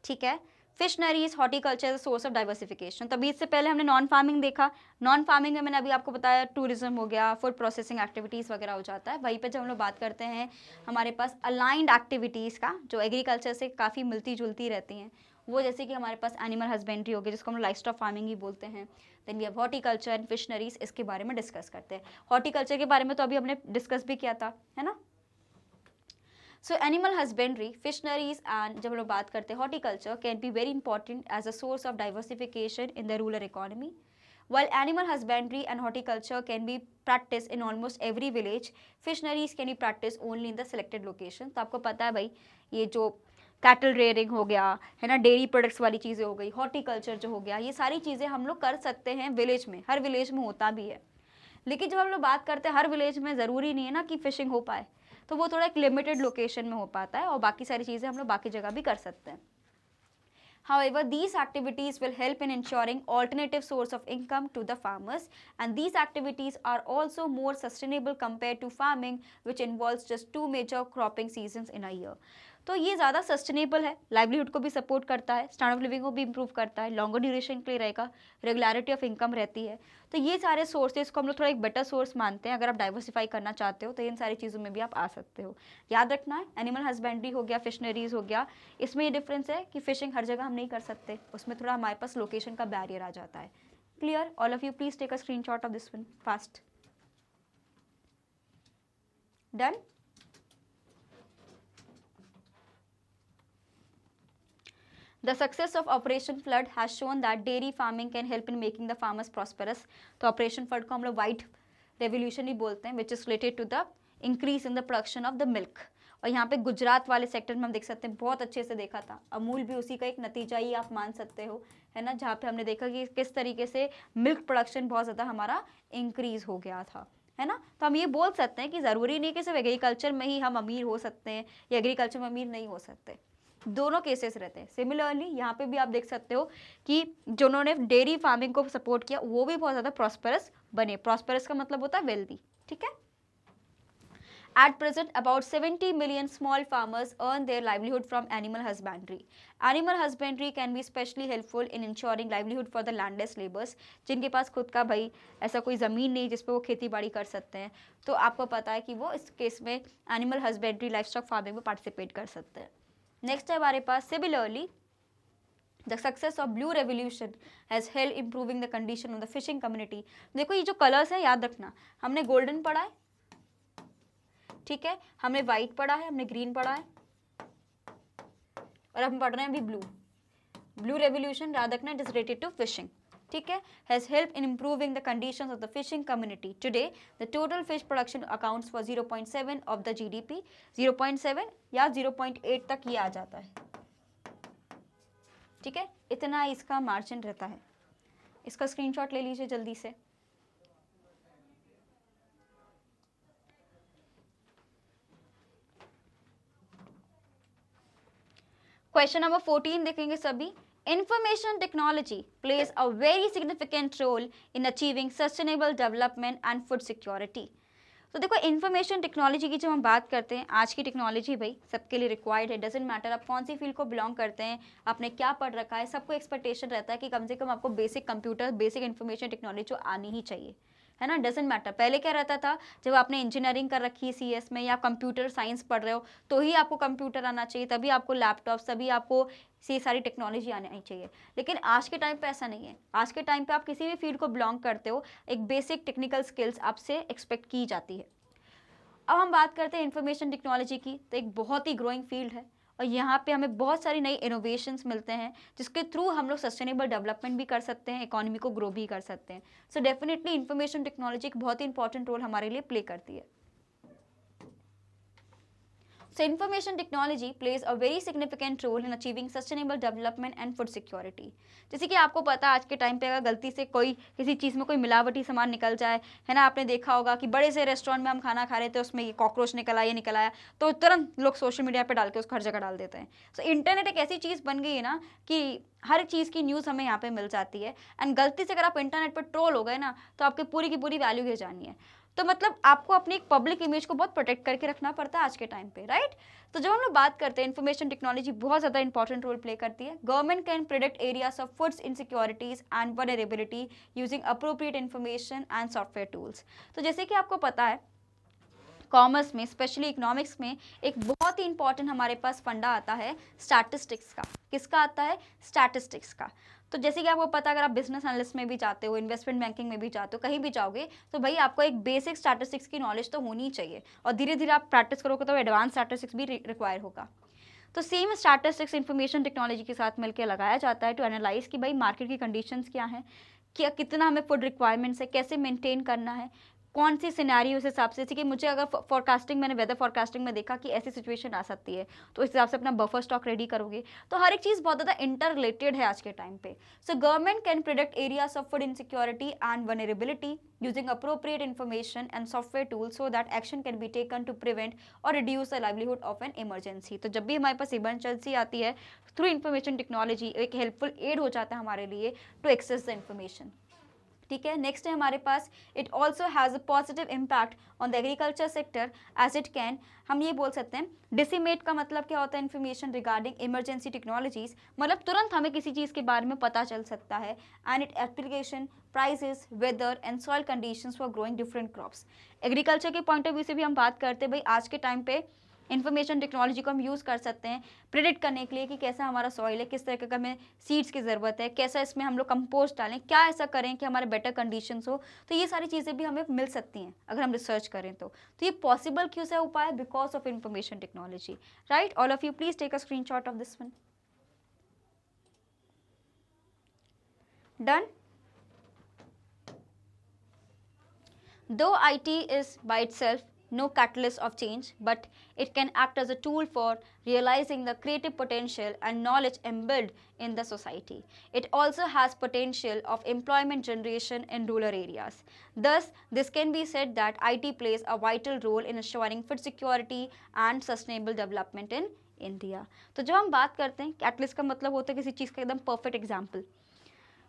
ठीक है, fisheries, horticulture as source of diversification. तो अभी इससे पहले हमने नॉन फार्मिंग देखा, नॉन फार्मिंग में मैंने अभी आपको बताया टूरिज्म हो गया, फूड प्रोसेसिंग एक्टिविटीज़ वगैरह हो जाता है। वहीं पे जब हम लोग बात करते हैं हमारे पास अलाइंड एक्टिविटीज़ का जो एग्रीकल्चर से काफ़ी मिलती जुलती रहती हैं, वो जैसे कि हमारे पास एनिमल हस्बेंड्री हो गया जिसको हम लाइफ स्टॉक फार्मिंग ही बोलते हैं। Then we have horticulture and fisheries, इसके बारे में डिस्कस करते हैं। हॉर्टिकल्चर के बारे में तो अभी हमने डिस्कस भी किया था, है ना। So animal husbandry, fisheries and जब हम लोग बात करते हैं horticulture can be very important as a source of diversification in the rural economy. While animal husbandry and horticulture can be practiced in almost every village, fisheries can be practiced only in the selected location. तो आपको पता है भाई ये जो cattle rearing हो गया है ना, डेयरी प्रोडक्ट्स वाली चीज़ें हो गई, हॉर्टिकल्चर जो हो गया, ये सारी चीज़ें हम लोग कर सकते हैं विलेज में, हर विलेज में होता भी है। लेकिन जब हम लोग बात करते हैं हर विलेज में ज़रूरी नहीं है ना कि फिशिंग हो पाए, तो वो थोड़ा एक लिमिटेड लोकेशन में हो पाता है और बाकी सारी चीज़ें हम लोग बाकी जगह भी कर सकते हैं। However, these activities will help in ensuring alternative source of income to the farmers, and these activities are also more sustainable compared to farming, which involves just 2 major cropping seasons in a year. तो ये ज़्यादा sustainable है, livelihood को भी support करता है, standard of living को भी इंप्रूव करता है, लॉन्गर ड्यूरेशन के लिए रहेगा, रेगुलरिटी ऑफ इनकम रहती है। तो ये सारे सोर्सेज को हम लोग थोड़ा एक बेटर सोर्स मानते हैं। अगर आप डाइवर्सिफाई करना चाहते हो तो इन सारी चीज़ों में भी आप आ सकते हो। याद रखना है एनिमल हस्बेंड्री हो गया, फिशनरीज हो गया, इसमें ये डिफरेंस है कि फिशिंग हर जगह हम नहीं कर सकते, उसमें थोड़ा हमारे पास लोकेशन का बैरियर आ जाता है। Clear? All of you please take a screenshot of this one fast. Done? The success of Operation Flood has shown that dairy farming can help in making the farmers prosperous. तो Operation Flood को हम लोग white revolution ही बोलते हैं, which is related to the increase in the production of the milk. और यहाँ पे गुजरात वाले सेक्टर में हम देख सकते हैं बहुत अच्छे से देखा था, अमूल भी उसी का एक नतीजा ही आप मान सकते हो, है ना, जहाँ पे हमने देखा कि किस तरीके से मिल्क प्रोडक्शन बहुत ज़्यादा हमारा इंक्रीज हो गया था, है ना। तो हम ये बोल सकते हैं कि ज़रूरी नहीं कि सिर्फ एग्रीकल्चर में ही हम अमीर हो सकते हैं या एग्रीकल्चर में अमीर नहीं हो सकते, दोनों केसेस रहते हैं। सिमिलरली यहाँ पे भी आप देख सकते हो कि जिन्होंने डेयरी फार्मिंग को सपोर्ट किया वो भी बहुत ज़्यादा प्रॉस्परस बने। प्रॉस्परस का मतलब होता है वेल्दी, ठीक है। At present, about 70 million small farmers earn their livelihood from animal husbandry. Animal husbandry can be especially helpful in ensuring livelihood for the landless laborers, जिनके पास खुद का भाई ऐसा कोई ज़मीन नहीं जिस पे वो खेती बाड़ी कर सकते हैं, तो आपको पता है कि वो इस केस में animal husbandry, livestock farming में पार्टिसिपेट कर सकते हैं। नेक्स्ट है हमारे पास similarly the success of blue revolution has help improving the condition of the fishing community. देखो ये जो कलर्स है याद रखना, हमने गोल्डन पढ़ा है, ठीक है, हमने वाइट पढ़ा है, हमने ग्रीन पढ़ा है और अब हम पढ़ रहे हैं अभी ब्लू। ब्लू रेवोल्यूशन याद रखना it is related to fishing, ठीक है, has help in improving the conditions of the fishing community. Today the total fish production accounts for 0.7 of the GDP. 0.7 या 0.8 तक ये आ जाता है, ठीक है, इतना इसका मार्जिन रहता है। इसका स्क्रीनशॉट ले लीजिए जल्दी से। क्वेश्चन नंबर 14 देखेंगे सभी। Information technology plays a very significant role in achieving sustainable development and food security. तो देखो इन्फॉर्मेशन टेक्नोलॉजी की जब हम बात करते हैं, आज की टेक्नोलॉजी भाई सबके लिए रिक्वायर्ड है, डजेंट मैटर आप कौन सी फील्ड को बिलोंग करते हैं, आपने क्या पढ़ रखा है, सबको एक्सपेक्टेशन रहता है कि कम से कम आपको basic computer, basic information technology जो आनी ही चाहिए, है ना। डजेंट मैटर पहले क्या रहता था, जब आपने इंजीनियरिंग कर रखी है सीएस में या कंप्यूटर साइंस पढ़ रहे हो तो ही आपको कंप्यूटर आना चाहिए, तभी आपको लैपटॉप, तभी आपको ये सारी टेक्नोलॉजी आनी चाहिए। लेकिन आज के टाइम पे ऐसा नहीं है। आज के टाइम पे आप किसी भी फील्ड को बिलोंग करते हो, एक बेसिक टेक्निकल स्किल्स आपसे एक्सपेक्ट की जाती है। अब हम बात करते हैं इंफॉर्मेशन टेक्नोलॉजी की, तो एक बहुत ही ग्रोइंग फील्ड है और यहाँ पे हमें बहुत सारी नई इनोवेशंस मिलते हैं जिसके थ्रू हम लोग सस्टेनेबल डेवलपमेंट भी कर सकते हैं, इकोनॉमी को ग्रो भी कर सकते हैं। सो डेफिनेटली इंफॉर्मेशन टेक्नोलॉजी एक बहुत ही इंपॉर्टेंट रोल हमारे लिए प्ले करती है। So information technology plays a very significant role in achieving sustainable development and food security. जैसे कि आपको पता आज के टाइम पे अगर गलती से कोई किसी चीज़ में कोई मिलावटी सामान निकल जाए, है ना, आपने देखा होगा कि बड़े से रेस्टोरेंट में हम खाना खा रहे थे, उसमें ये कॉकरोच निकल आया, ये निकल आया, तो तुरंत लोग सोशल मीडिया पे डाल के उसको हर जगह डाल देते हैं। सो इंटरनेट एक ऐसी चीज़ बन गई है ना कि हर चीज़ की न्यूज़ हमें यहाँ पे मिल जाती है, एंड गलती से अगर आप इंटरनेट पर ट्रोल हो गए ना तो आपकी पूरी की पूरी वैल्यू गिर जानी है। तो मतलब आपको अपनी एक पब्लिक इमेज को बहुत प्रोटेक्ट करके रखना पड़ता है आज के टाइम पे, राइट। तो जब हम लोग बात करते हैं इन्फॉर्मेशन टेक्नोलॉजी बहुत ज़्यादा इंपॉर्टेंट रोल प्ले करती है। Government can predict areas of foods insecurities and vulnerability using appropriate information and software tools. तो जैसे कि आपको पता है कॉमर्स में, स्पेशली इकोनॉमिक्स में, एक बहुत ही इंपॉर्टेंट हमारे पास फंडा आता है स्टैटिस्टिक्स का। किसका आता है? स्टैटिस्टिक्स का। तो जैसे कि आपको पता है अगर आप बिजनेस एनालिस्ट में भी जाते हो, इन्वेस्टमेंट बैंकिंग में भी जाते हो, कहीं भी जाओगे तो भाई आपको एक बेसिक स्टैटिस्टिक्स की नॉलेज तो होनी ही चाहिए, और धीरे धीरे आप प्रैक्टिस करोगे तो एडवांस स्टैटिस्टिक्स भी रिक्वायर होगा। तो सेम स्टैटिस्टिक्स इंफॉर्मेशन टेक्नोलॉजी के साथ मिलकर लगाया जाता है टू एनालाइज कि भाई मार्केट की कंडीशंस क्या हैं, क्या कितना हमें फूड रिक्वायरमेंट्स है, कैसे मेंटेन करना है, कौन सी सिनेरियो उस हिसाब से, जैसे कि मुझे अगर फॉरकास्टिंग, मैंने वेदर फॉरकास्टिंग में देखा कि ऐसी सिचुएशन आ सकती है तो इस हिसाब से अपना बफर स्टॉक रेडी करोगे। तो हर एक चीज़ बहुत ज़्यादा इंटर रिलेटेड है आज के टाइम पे। So government can predict areas of food insecurity and vulnerability using appropriate information and software tools so that action can be taken to prevent or reduce the livelihood of an emergency। तो जब भी हमारे पास emergency आती है, through information technology एक helpful add हो जाता है हमारे लिए टू एक्सेस द इंफॉर्मेशन। ठीक है, नेक्स्ट है हमारे पास it also has a positive impact on the agriculture sector as it can, हम ये बोल सकते हैं डिसिमेट का मतलब क्या होता है, इन्फॉर्मेशन रिगार्डिंग इमरजेंसी टेक्नोलॉजीज, मतलब तुरंत हमें किसी चीज़ के बारे में पता चल सकता है, and it application prices weather and soil conditions for growing different crops. Agriculture के पॉइंट ऑफ व्यू से भी हम बात करते हैं भाई आज के टाइम पे इन्फॉर्मेशन टेक्नोलॉजी को हम यूज़ कर सकते हैं प्रिडिक्ट करने के लिए कि कैसा हमारा सॉइल है, किस तरह का हमें सीड्स की ज़रूरत है, कैसा इसमें हम लोग कंपोस्ट डालें, क्या ऐसा करें कि हमारे बेटर कंडीशंस हो। तो ये सारी चीज़ें भी हमें मिल सकती हैं अगर हम रिसर्च करें तो ये पॉसिबल क्यों से उपाय? Because of information technology, right. All of you please take a screenshot of this one. Done. Though IT is by itself no catalyst of change, but it can act as a tool for realizing the creative potential and knowledge embedded in the society. It also has potential of employment generation in rural areas. Thus, this can be said that IT plays a vital role in ensuring food security and sustainable development in India. तो जब हम बात करते हैं catalyst का मतलब होता है किसी चीज़ का एकदम perfect example.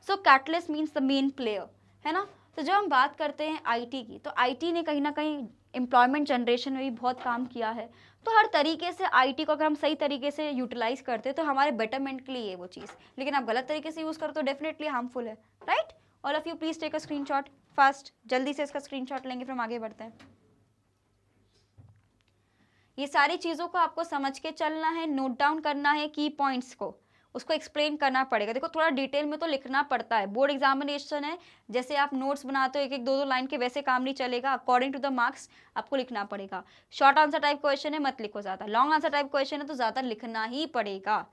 So catalyst means the main player, है ना। तो जब हम बात करते हैं आईटी की, तो आईटी ने कहीं ना कहीं एम्प्लॉयमेंट जनरेशन में भी बहुत काम किया है। तो हर तरीके से आईटी को अगर हम सही तरीके से यूटिलाइज करते हैं तो हमारे बेटरमेंट के लिए है वो चीज़, लेकिन आप गलत तरीके से यूज़ करो तो डेफिनेटली हार्मफुल है, right. All of you please take a screenshot fast, जल्दी से इसका स्क्रीनशॉट लेंगे फिर हम आगे बढ़ते हैं। ये सारी चीज़ों को आपको समझ के चलना है, नोट डाउन करना है की पॉइंट्स को, उसको एक्सप्लेन करना पड़ेगा। देखो थोड़ा डिटेल में तो लिखना पड़ता है, बोर्ड एग्जामिनेशन है, जैसे आप नोट्स बनाते हो एक एक दो दो लाइन के, वैसे काम नहीं चलेगा। अकॉर्डिंग टू द मार्क्स आपको लिखना पड़ेगा। शॉर्ट आंसर टाइप क्वेश्चन है मत लिखो ज़्यादा, लॉन्ग आंसर टाइप क्वेश्चन है तो ज़्यादा लिखना ही पड़ेगा।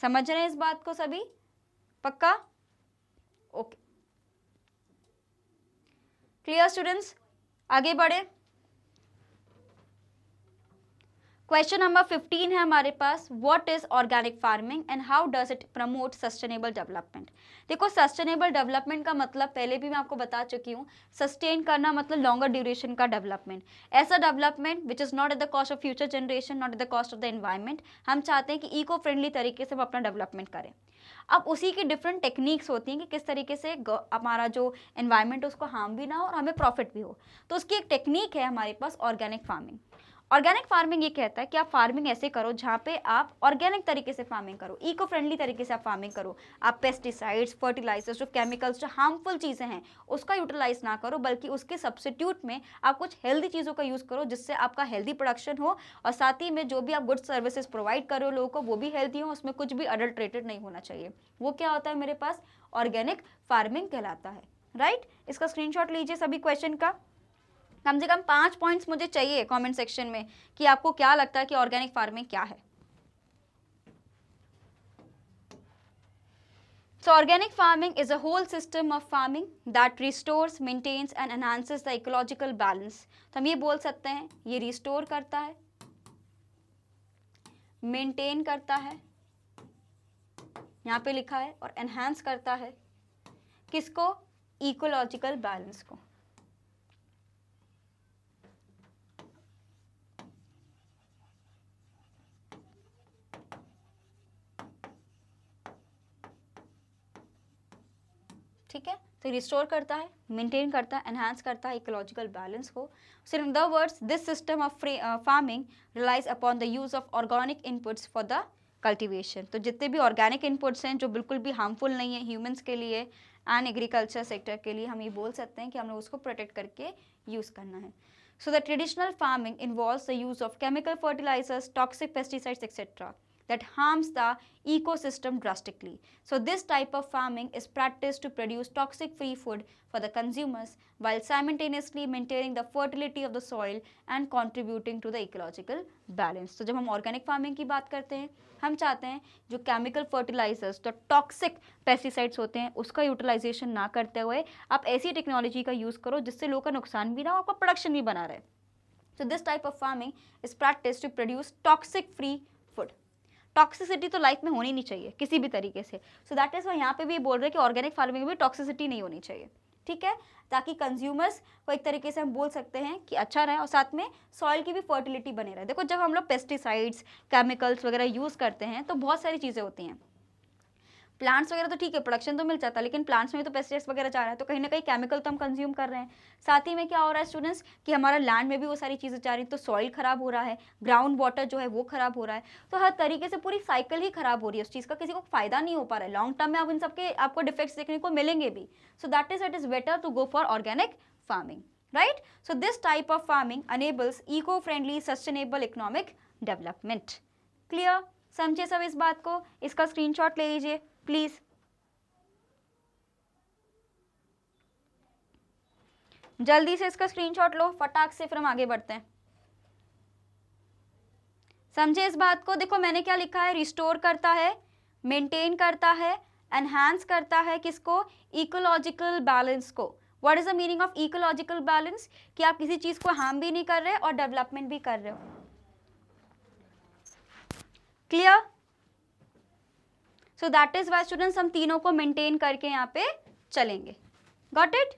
समझ रहे हैं इस बात को सभी? पक्का? ओके, क्लियर स्टूडेंट्स, आगे बढ़े। क्वेश्चन नंबर 15 है हमारे पास, what is organic farming and how does it promote sustainable development. देखो सस्टेनेबल डेवलपमेंट का मतलब पहले भी मैं आपको बता चुकी हूँ, सस्टेन करना मतलब लॉन्गर ड्यूरेशन का डेवलपमेंट, ऐसा development which is not at the cost of future generation, not at the cost of the environment. हम चाहते हैं कि इको फ्रेंडली तरीके से हम अपना डेवलपमेंट करें। अब उसी की डिफरेंट टेक्निक्स होती हैं कि किस तरीके से हमारा जो एनवायरनमेंट है उसको हार्म भी ना हो और हमें प्रॉफिट भी हो। तो उसकी एक टेक्निक है हमारे पास ऑर्गेनिक फार्मिंग। ऑर्गेनिक फार्मिंग ये कहता है कि आप फार्मिंग ऐसे करो जहाँ पे आप ऑर्गेनिक तरीके से फार्मिंग करो, इको फ्रेंडली तरीके से आप फार्मिंग करो। आप पेस्टिसाइड्स, फर्टिलाइजर्स, जो केमिकल्स, जो हार्मफुल चीज़ें हैं उसका यूटिलाइज ना करो, बल्कि उसके सब्सिट्यूट में आप कुछ हेल्दी चीज़ों का यूज़ करो जिससे आपका हेल्दी प्रोडक्शन हो और साथ ही में जो भी आप गुड सर्विसेज प्रोवाइड करो लोगों को वो भी हेल्दी हो, उसमें कुछ भी अडल्ट्रेटेड नहीं होना चाहिए। वो क्या होता है मेरे पास, ऑर्गेनिक फार्मिंग कहलाता है। राइट, इसका स्क्रीनशॉट लीजिए सभी क्वेश्चन का। कम से कम 5 पॉइंट्स मुझे चाहिए कमेंट सेक्शन में कि आपको क्या लगता है कि ऑर्गेनिक फार्मिंग क्या है। So organic farming is a whole system of farming that restores, maintains and enhances the ecological balance। तो हम ये बोल सकते हैं ये रिस्टोर करता है, मेंटेन करता है, यहाँ पे लिखा है, और एनहांस करता है किसको, इकोलॉजिकल बैलेंस को। ठीक है, तो रिस्टोर करता है, मेंटेन करता है, एनहांस करता है इकोलॉजिकल बैलेंस को। So in other words this system of farming relies upon the use of organic inputs for the cultivation. तो जितने भी ऑर्गेनिक इनपुट्स हैं जो बिल्कुल भी हार्मफुल नहीं है ह्यूमंस के लिए एंड एग्रीकल्चर सेक्टर के लिए, हम ये बोल सकते हैं कि हम लोग उसको प्रोटेक्ट करके यूज़ करना है। So the traditional farming involves the use of chemical fertilizers, toxic pesticides etcetera that harms the ecosystem drastically. So this type of farming is practiced to produce toxic free food for the consumers while simultaneously maintaining the fertility of the soil and contributing to the ecological balance। तो जब हम organic farming की बात करते हैं हम चाहते हैं जो केमिकल फर्टिलाइजर्स, जो टॉक्सिक पेस्टिसाइड्स होते हैं उसका यूटिलाइजेशन ना करते हुए आप ऐसी टेक्नोलॉजी का यूज़ करो जिससे लोगों का नुकसान भी ना हो, आपका प्रोडक्शन भी बना रहे। So this type of farming is practiced to produce toxic free food। Toxicity तो लाइफ में होनी नहीं चाहिए किसी भी तरीके से। सो दैट इज यहाँ पे भी बोल रहे हैं कि ऑर्गेनिक फार्मिंग में भी टॉक्सिसिटी नहीं होनी चाहिए। ठीक है, ताकि कंज्यूमर्स को एक तरीके से हम बोल सकते हैं कि अच्छा रहे और साथ में सॉइल की भी फर्टिलिटी बने रहे। देखो जब हम लोग पेस्टिसाइड्स, केमिकल्स वगैरह यूज़ करते हैं तो बहुत सारी चीज़ें होती हैं। प्लांट्स वगैरह तो ठीक है, प्रोडक्शन तो मिल जाता है, लेकिन प्लांट्स में तो पेस्टिसाइड्स वगैरह जा रहा है, तो कहीं ना कहीं केमिकल तो हम कंज्यूम कर रहे हैं। साथ ही में क्या हो रहा है स्टूडेंट्स कि हमारा लैंड में भी वो सारी चीज़ें जा रही हैं, तो सॉइल खराब हो रहा है, ग्राउंड वाटर जो है वो खराब हो रहा है। तो हर तरीके से पूरी साइकिल ही खराब हो रही है उस चीज़ का, किसी को फायदा नहीं हो पा रहा है। लॉन्ग टर्म में आप इन सबके आपको डिफेक्ट्स देखने को मिलेंगे भी। So that is it is better to go for organic farming. Right, so this type of farming enables eco friendly sustainable economic development. Clear, समझे सब इस बात को। इसका स्क्रीनशॉट ले लीजिए प्लीज़। जल्दी से इसका स्क्रीनशॉट लो फटाक से, फिर हम आगे बढ़ते हैं। समझे इस बात को। देखो मैंने क्या लिखा है, रिस्टोर करता है, मेंटेन करता है, एनहांस करता है किसको, इकोलॉजिकल बैलेंस को। What is the meaning of ecological balance, कि आप किसी चीज को हार्म भी नहीं कर रहे और डेवलपमेंट भी कर रहे हो। Clear, so that is why students हम तीनों को मेंटेन करके यहाँ पे चलेंगे। Got it.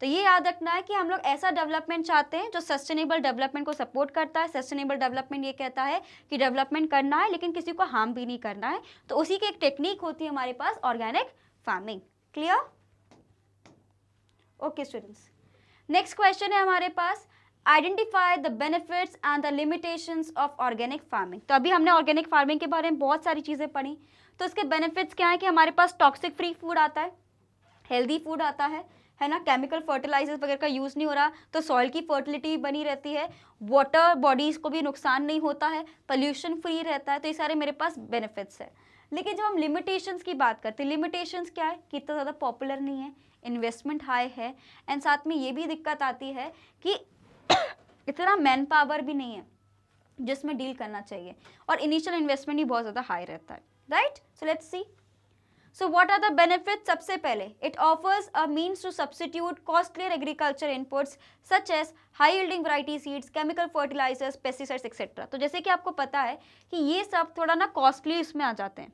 तो ये याद रखना है कि हम लोग ऐसा डेवलपमेंट चाहते हैं जो सस्टेनेबल डेवलपमेंट को सपोर्ट करता है। सस्टेनेबल डेवलपमेंट ये कहता है कि डेवलपमेंट करना है लेकिन किसी को हार्म भी नहीं करना है। तो उसी की एक टेक्निक होती है हमारे पास organic farming. Clear, okay students. Next question है हमारे पास, identify the benefits and the limitations of organic farming. तो अभी हमने ऑर्गेनिक फार्मिंग के बारे में बहुत सारी चीज़ें पढ़ी। तो इसके बेनिफिट्स क्या है कि हमारे पास टॉक्सिक फ्री फूड आता है, हेल्दी फूड आता है ना, केमिकल फर्टिलाइजर्स वगैरह का यूज़ नहीं हो रहा, तो सॉइल की फर्टिलिटी भी बनी रहती है, वाटर बॉडीज़ को भी नुकसान नहीं होता है, पोल्यूशन फ्री रहता है। तो ये सारे मेरे पास बेनिफिट्स है। लेकिन जब हम लिमिटेशंस की बात करते हैं, लिमिटेशंस क्या है कि इतना ज़्यादा पॉपुलर नहीं है, इन्वेस्टमेंट हाई है, एंड साथ में ये भी दिक्कत आती है कि इतना मैन पावर भी नहीं है जिसमें डील करना चाहिए, और इनिशियल इन्वेस्टमेंट भी बहुत ज़्यादा हाई रहता है। Right, so let's see. So what are the benefits? सबसे पहले it offers a means to substitute costlier agriculture inputs such as high yielding variety seeds, chemical fertilizers, pesticides etcetera. तो जैसे कि आपको पता है कि ये सब थोड़ा ना कॉस्टली इसमें आ जाते हैं,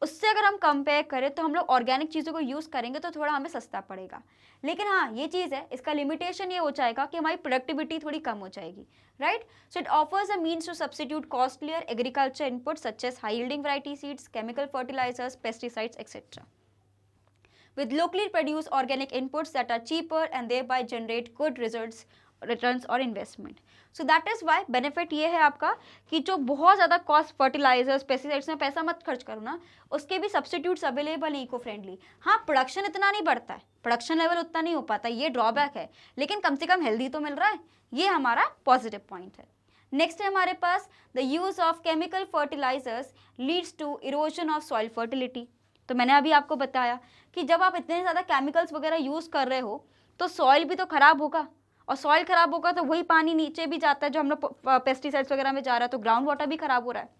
उससे अगर हम कंपेयर करें तो हम लोग ऑर्गेनिक चीज़ों को यूज़ करेंगे तो थोड़ा हमें सस्ता पड़ेगा। लेकिन हाँ, ये चीज़ है, इसका लिमिटेशन ये हो जाएगा कि हमारी प्रोडक्टिविटी थोड़ी कम हो जाएगी, right? So it offers a means to substitute costlier agriculture input such as high yielding variety seeds, chemical fertilizers, pesticides etcetera with locally produced organic inputs that are cheaper and thereby generate good returns और investment. So that is Y benefit ये है आपका कि जो बहुत ज़्यादा cost fertilisers pesticides में पैसा मत खर्च करो ना, उसके भी सब्स्टिट्यूट्स अवेलेबल हैं इको फ्रेंडली। हाँ, प्रोडक्शन इतना नहीं बढ़ता है, प्रोडक्शन लेवल उतना नहीं हो पाता, ये ड्रॉबैक है, लेकिन कम से कम हेल्दी तो मिल रहा है, ये हमारा पॉजिटिव पॉइंट है। नेक्स्ट है हमारे पास the use of chemical fertilisers leads to erosion of soil fertility. तो मैंने अभी आपको बताया कि जब आप इतने ज़्यादा केमिकल्स वगैरह यूज़ कर रहे हो तो सॉइल भी तो ख़राब होगा, और सॉइल ख़राब होगा तो वही पानी नीचे भी जाता है जो हम लोग पेस्टिसाइड्स वगैरह में जा रहा है, तो ग्राउंड वाटर भी ख़राब हो रहा है।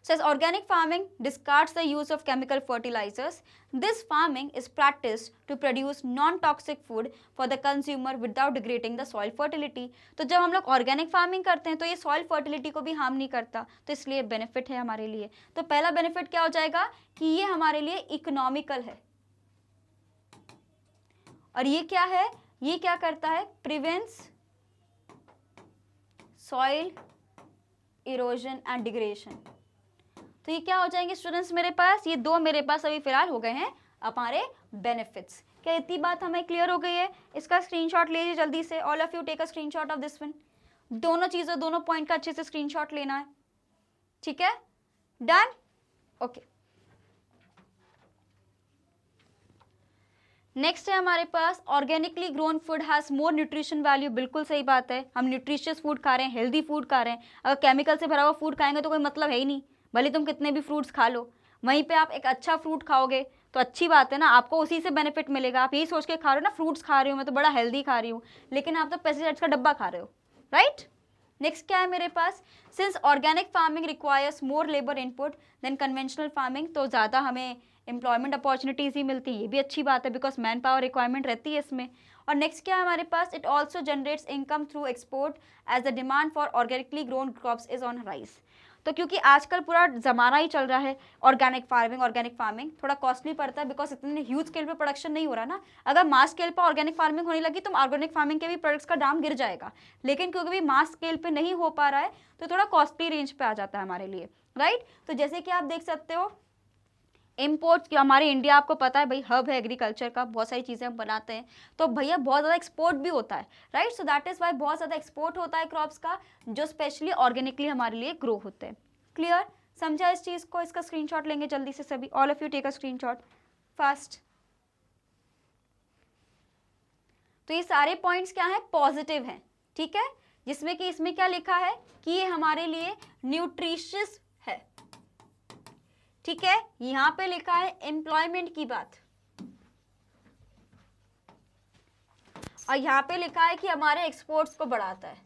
Says organic farming discards the use of chemical fertilizers. This farming is practiced to produce non-toxic food for the consumer without degrading the soil fertility. तो जब हम लोग ऑर्गेनिक फार्मिंग करते हैं तो ये सॉइल फर्टिलिटी को भी हार्म नहीं करता, तो इसलिए बेनिफिट है हमारे लिए। तो पहला बेनिफिट क्या हो जाएगा कि ये हमारे लिए इकोनॉमिकल है, और ये क्या है, ये क्या करता है, prevents soil erosion and degradation. तो ये क्या हो जाएंगे स्टूडेंट्स मेरे पास, ये दो मेरे पास अभी फिलहाल हो गए हैं हमारे बेनिफिट्स। क्या इतनी बात हमें क्लियर हो गई है? इसका स्क्रीनशॉट ले लीजिए जल्दी से, all of you take a screenshot of this one. दोनों चीज़ें, दोनों पॉइंट का अच्छे से स्क्रीनशॉट लेना है, ठीक है? Done, okay. नेक्स्ट है हमारे पास organically grown food has more nutrition value. बिल्कुल सही बात है, हम न्यूट्रिशियस फूड खा रहे हैं, हेल्दी फूड खा रहे हैं। अगर केमिकल से भरा हुआ फूड खाएंगे तो कोई मतलब है ही नहीं, भले तुम कितने भी फ्रूट्स खा लो। वहीं पे आप एक अच्छा फ्रूट खाओगे तो अच्छी बात है ना, आपको उसी से बेनिफिट मिलेगा। आप यही सोच के खा रहे हो ना, फ्रूट्स खा रही हूँ मैं तो बड़ा हेल्दी खा रही हूँ, लेकिन आप तो पेस्टिसाइड्स का डब्बा खा रहे हो, राइट? नेक्स्ट क्या है मेरे पास, since organic farming requires more labour input than conventional farming, तो ज़्यादा हमें एम्प्लॉयमेंट अपॉर्चुनिटीज़ ही मिलती है, ये भी अच्छी बात है बिकॉज मैन पावर रिक्वायरमेंट रहती है इसमें। और नेक्स्ट क्या है हमारे पास, it also generates income through export as the demand for organically grown crops is on rise. तो क्योंकि आजकल पूरा ज़माना ही चल रहा है ऑर्गेनिक फार्मिंग थोड़ा कॉस्टली पड़ता है बिकॉज इतने ह्यूज स्केल पे प्रोडक्शन नहीं हो रहा ना। अगर मास स्केल पर ऑर्गेनिक फार्मिंग होने लगी तो ऑर्गेनिक फार्मिंग के भी प्रोडक्ट्स का दाम गिर जाएगा, लेकिन क्योंकि भी मास स्केल पे नहीं हो पा रहा है तो थोड़ा कॉस्टली रेंज पे आ जाता है हमारे लिए, राइट? तो जैसे कि आप देख सकते हो इम्पोर्ट, हमारे इंडिया आपको पता है भाई हब है एग्रीकल्चर का, बहुत सारी चीज़ें हम बनाते हैं, तो भैया बहुत ज़्यादा एक्सपोर्ट भी होता है, right? So that is Y बहुत ज़्यादा एक्सपोर्ट होता है क्रॉप्स का, जो स्पेशली ऑर्गेनिकली हमारे लिए ग्रो होते हैं। क्लियर, समझा इस चीज़ को? इसका स्क्रीनशॉट लेंगे जल्दी से सभी, all of you take a screenshot fast. तो ये सारे पॉइंट्स क्या हैं, पॉजिटिव हैं, ठीक है? जिसमें कि इसमें क्या लिखा है कि ये हमारे लिए न्यूट्रिशियस है, ठीक है? यहां पे लिखा है एम्प्लॉयमेंट की बात, और यहां पे लिखा है कि हमारे एक्सपोर्ट्स को बढ़ाता है,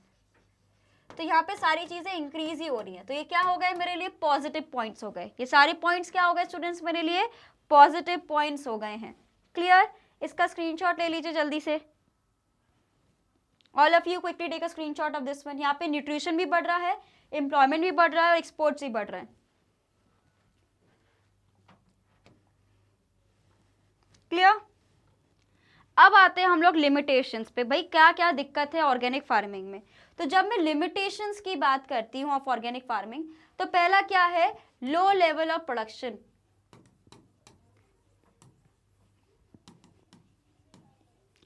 तो यहाँ पे सारी चीजें इंक्रीज ही हो रही हैं। तो ये क्या हो गए मेरे लिए, पॉजिटिव पॉइंट्स हो गए। ये सारे पॉइंट्स क्या हो गए स्टूडेंट्स मेरे लिए, पॉजिटिव पॉइंट्स हो गए हैं। क्लियर, इसका स्क्रीनशॉट ले लीजिए जल्दी से, all of you quickly take a screenshot of this one. यहाँ पे न्यूट्रिशन भी बढ़ रहा है, एम्प्लॉयमेंट भी बढ़ रहा है और एक्सपोर्ट्स भी बढ़ रहे हैं। क्लियर, अब आते हैं हम लोग लिमिटेशंस पे। भाई क्या क्या दिक्कत है ऑर्गेनिक फार्मिंग में? तो जब मैं लिमिटेशंस की बात करती हूँ ऑफ ऑर्गेनिक फार्मिंग, तो पहला क्या है, लो लेवल ऑफ प्रोडक्शन।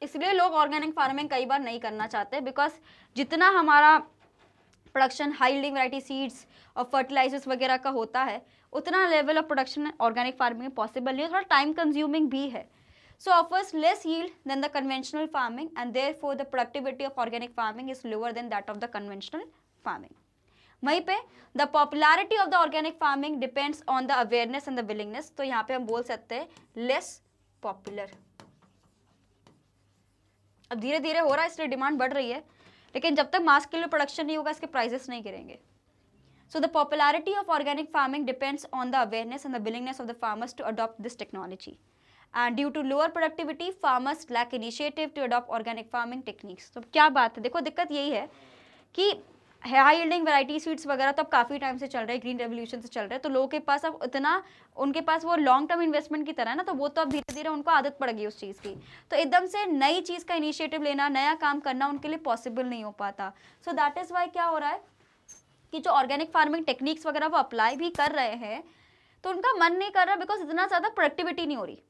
इसलिए लोग ऑर्गेनिक फार्मिंग कई बार नहीं करना चाहते, बिकॉज जितना हमारा production high yielding variety seeds और फर्टिलाइजर्स वगैरह का होता है, उतना level of production organic farming में पॉसिबल नहीं है, थोड़ा टाइम कंज्यूमिंग भी है। So offers less yield than the conventional farming, and therefore the productivity of organic farming is lower than that of the conventional farming. वहीं पे the popularity of the organic farming depends on the awareness and the willingness. तो यहाँ पे हम बोल सकते हैं less popular. अब धीरे धीरे हो रहा है इसलिए डिमांड बढ़ रही है, लेकिन जब तक मास स्केल में प्रोडक्शन नहीं होगा इसके प्राइसेस नहीं गिरेंगे। So the popularity of organic farming depends on the awareness and the willingness of the farmers to adopt this technology. And due to lower productivity, farmers lack initiative to adopt organic farming techniques. तो क्या बात है, देखो दिक्कत यही है कि high yielding variety seeds वगैरह तो अब काफ़ी टाइम से चल रहे हैं, ग्रीन रेवोल्यूशन से चल रहे हैं, तो लोगों के पास अब इतना, उनके पास वो लॉन्ग टर्म इन्वेस्टमेंट की तरह है ना, तो वो तो अब धीरे धीरे उनको आदत पड़ गई उस चीज़ की, तो एकदम से नई चीज़ का इनिशिएटिव लेना, नया काम करना उनके लिए पॉसिबल नहीं हो पाता. सो दैट इज़ वाई क्या हो रहा है कि जो ऑर्गेनिक फार्मिंग टेक्निक्स वगैरह वो अप्लाई भी कर रहे हैं, तो उनका मन नहीं कर रहा, बिकॉज इतना ज़्यादा प्रोडक्टिविटी नहीं हो रही.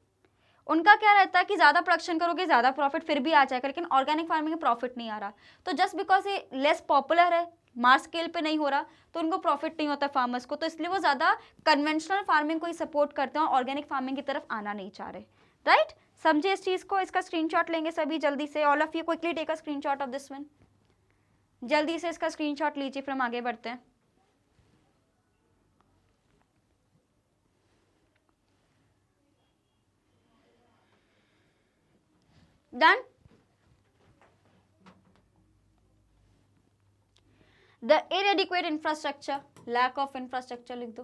उनका क्या रहता है कि ज़्यादा प्रोडक्शन करोगे ज़्यादा प्रॉफिट फिर भी आ जाएगा, लेकिन ऑर्गेनिक फार्मिंग में प्रॉफिट नहीं आ रहा. तो जस्ट बिकॉज ये लेस पॉपुलर है, मास स्केल पे नहीं हो रहा, तो उनको प्रॉफिट नहीं होता फार्मर्स को, तो इसलिए वो ज़्यादा कन्वेंशनल फार्मिंग को ही सपोर्ट करते हैं, ऑर्गेनिक फार्मिंग की तरफ आना नहीं चाह रहे. राइट, समझे इस चीज़ को. इसका स्क्रीनशॉट लेंगे सभी जल्दी से. All of you quickly take a screenshot of this one. जल्दी से इसका स्क्रीनशॉट लीजिए, फिर हम आगे बढ़ते हैं. Done. The inadequate infrastructure, lack of infrastructure लिख दो.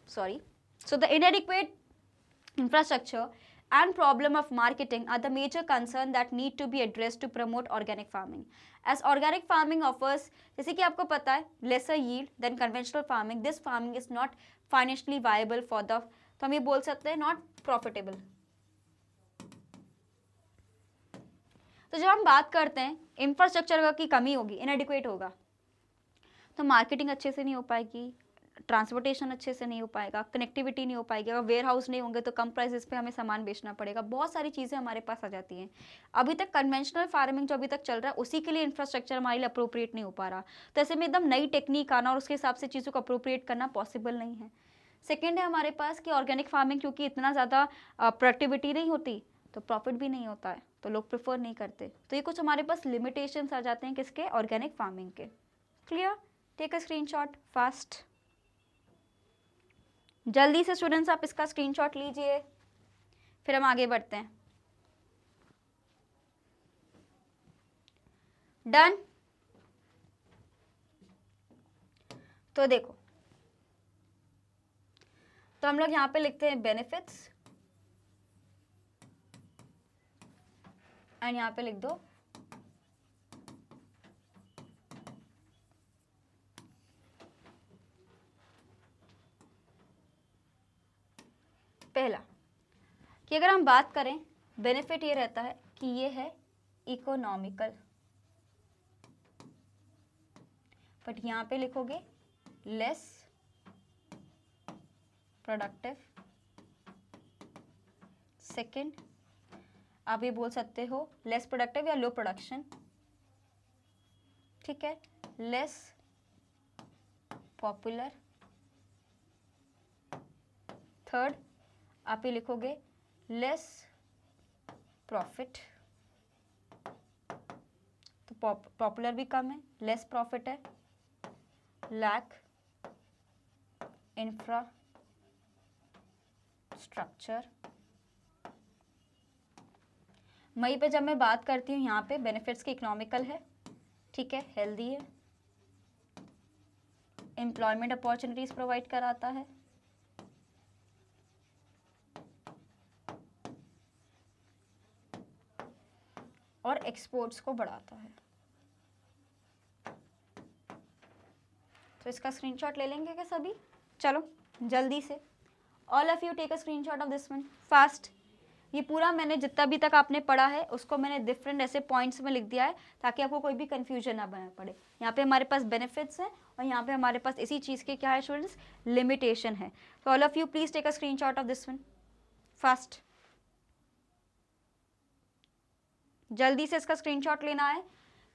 Sorry. So the inadequate infrastructure and problem of marketing are the major concern that need to be addressed to promote organic farming. As organic farming offers, जैसे कि आपको पता है, lesser yield than conventional farming, this farming is not financially viable for the, तो हम ये बोल सकते हैं नॉट प्रॉफिटेबल. तो जब हम बात करते हैं इंफ्रास्ट्रक्चर की कमी होगी, इनएडिक्वेट होगा, तो मार्केटिंग अच्छे से नहीं हो पाएगी, ट्रांसपोर्टेशन अच्छे से नहीं हो पाएगा, कनेक्टिविटी नहीं हो पाएगी, अगर वेयर हाउस नहीं होंगे तो कम प्राइसेस पे हमें सामान बेचना पड़ेगा, बहुत सारी चीज़ें हमारे पास आ जाती हैं. अभी तक कन्वेंशनल फार्मिंग जो अभी तक चल रहा है उसी के लिए इंफ्रास्ट्रक्चर हमारे लिए अप्रोप्रिएट नहीं हो पा रहा, तो ऐसे में एकदम नई टेक्निक आना और उसके हिसाब से चीज़ों को अप्रोप्रिएट करना पॉसिबल नहीं है. सेकेंड है हमारे पास कि ऑर्गेनिक फार्मिंग क्योंकि इतना ज़्यादा प्रोडक्टिविटी नहीं होती, तो प्रॉफिट भी नहीं होता है, तो लोग प्रेफर नहीं करते. तो ये कुछ हमारे पास लिमिटेशंस आ जाते हैं किसके, ऑर्गेनिक फार्मिंग के. Clear, take a screenshot fast. जल्दी से स्टूडेंट्स आप इसका स्क्रीनशॉट लीजिए, फिर हम आगे बढ़ते हैं. डन. तो देखो, तो हम लोग यहाँ पे लिखते हैं बेनिफिट्स एंड यहाँ पे लिख दो पहला कि अगर हम बात करें, बेनिफिट ये रहता है कि ये है इकोनॉमिकल, बट यहाँ पे लिखोगे लेस प्रोडक्टिव. सेकंड, आप ये बोल सकते हो लेस प्रोडक्टिव या लो प्रोडक्शन, ठीक है. Less popular. थर्ड, आप ये लिखोगे लेस प्रॉफिट, तो पॉपुलर भी कम है, लेस प्रॉफिट है. Lack infrastructure. मई पे जब मैं बात करती हूँ यहाँ पे बेनिफिट्स की, इकोनॉमिकल है, ठीक है, हेल्दी है, एम्प्लॉयमेंट अपॉर्चुनिटीज प्रोवाइड कराता है, और एक्सपोर्ट्स को बढ़ाता है. तो इसका स्क्रीनशॉट ले लेंगे क्या सभी? चलो जल्दी से, all of you take a screenshot of this one fast. ये पूरा मैंने जितना भी तक आपने पढ़ा है उसको मैंने डिफरेंट ऐसे पॉइंट्स में लिख दिया है ताकि आपको कोई भी कंफ्यूजन ना बना पड़े. यहाँ पे हमारे पास बेनिफिट्स हैं और यहाँ पे हमारे पास इसी चीज़ के क्या है स्टूडेंट्स, लिमिटेशन है. तो all of you please take a screenshot of this one fast. जल्दी से इसका स्क्रीनशॉट लेना है,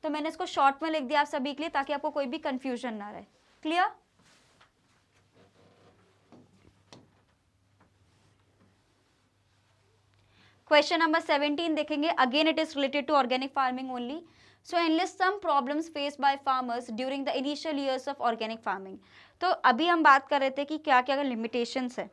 तो मैंने इसको शॉर्ट में लिख दिया आप सभी के लिए ताकि आपको कोई भी कंफ्यूजन ना रहे. क्लियर? क्वेश्चन नंबर 17 देखेंगे. Again it is related to organic farming only. So enlist some problems faced by farmers during the initial years of organic farming. तो अभी हम बात कर रहे थे कि क्या क्या लिमिटेशंस है.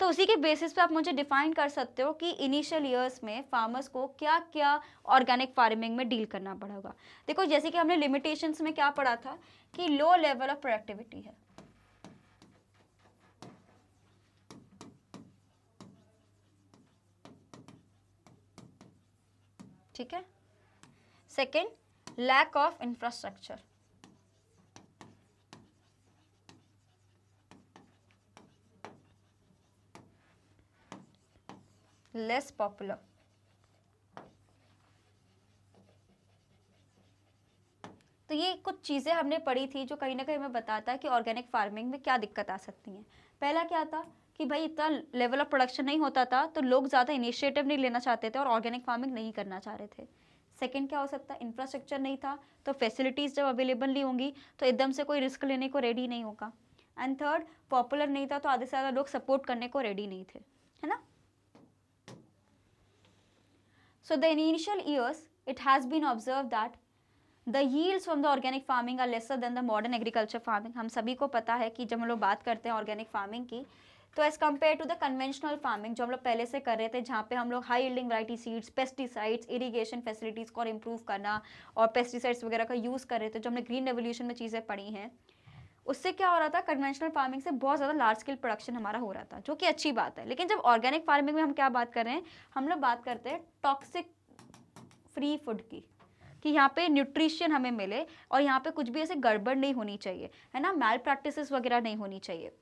तो उसी के बेसिस पे आप मुझे डिफाइन कर सकते हो कि इनिशियल ईयर्स में फार्मर्स को क्या क्या ऑर्गेनिक फार्मिंग में डील करना पड़ेगा। देखो जैसे कि हमने लिमिटेशंस में क्या पढ़ा था कि लो लेवल ऑफ प्रोडक्टिविटी है, ठीक है। Second, lack of infrastructure, less popular. तो ये कुछ चीज़ें हमने पढ़ी थी जो कहीं ना कहीं हमें बताता है कि ऑर्गेनिक फार्मिंग में क्या दिक्कत आ सकती है। पहला क्या था कि भाई इतना लेवल ऑफ प्रोडक्शन नहीं होता था तो लोग ज़्यादा इनिशिएटिव नहीं लेना चाहते थे और ऑर्गेनिक फार्मिंग नहीं करना चाह रहे थे। सेकंड क्या हो सकता है, इंफ्रास्ट्रक्चर नहीं था, तो फैसिलिटीज़ जब अवेलेबल नहीं होंगी तो एकदम से कोई रिस्क लेने को रेडी नहीं होगा। एंड थर्ड, पॉपुलर नहीं था, तो आधे से ज़्यादा लोग सपोर्ट करने को रेडी नहीं थे, है ना। So the initial years, it has been observed that the yields from the organic farming are lesser than the modern agriculture farming. हम सभी को पता है कि जब हम लोग बात करते हैं ऑर्गेनिक फार्मिंग की, तो as compare to the conventional farming जो हम लोग पहले से कर रहे थे, जहाँ पे हम लोग high yielding variety seeds, pesticides, irrigation facilities को इम्प्रूव करना और पेस्टिसाइड्स वगैरह का यूज़ कर रहे थे, जो हमने ग्रीन रेवोल्यूशन में चीज़ें पढ़ी हैं, उससे क्या हो रहा था, कन्वेंशनल फार्मिंग से बहुत ज़्यादा लार्ज स्केल प्रोडक्शन हमारा हो रहा था, जो कि अच्छी बात है। लेकिन जब ऑर्गेनिक फार्मिंग में हम क्या बात कर रहे हैं, हम लोग बात करते हैं टॉक्सिक फ्री फूड की, कि यहाँ पे न्यूट्रिशन हमें मिले और यहाँ पे कुछ भी ऐसे गड़बड़ नहीं होनी चाहिए, है ना, मैल प्रैक्टिसेस वगैरह नहीं होनी चाहिए।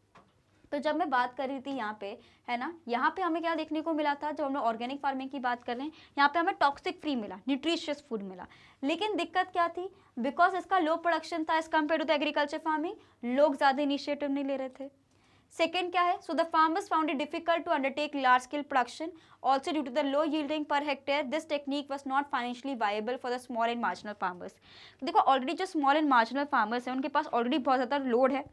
तो जब मैं बात कर रही थी यहाँ पे, है ना, यहाँ पे हमें क्या देखने को मिला था, जब हम लोग ऑर्गेनिक फार्मिंग की बात कर रहे हैं, यहाँ पे हमें टॉक्सिक फ्री मिला, न्यूट्रिशियस फूड मिला। लेकिन दिक्कत क्या थी, बिकॉज इसका लो प्रोडक्शन था as compare to the agriculture farming, लोग ज़्यादा इनिशिएटिव नहीं ले रहे थे। सेकेंड क्या है, so the farmers found it difficult to undertake large scale production also due to the low yielding per hectare, this technique was not financially viable for the small and marginal farmers. देखो already जो small and marginal farmers हैं उनके पास already बहुत ज़्यादा load है,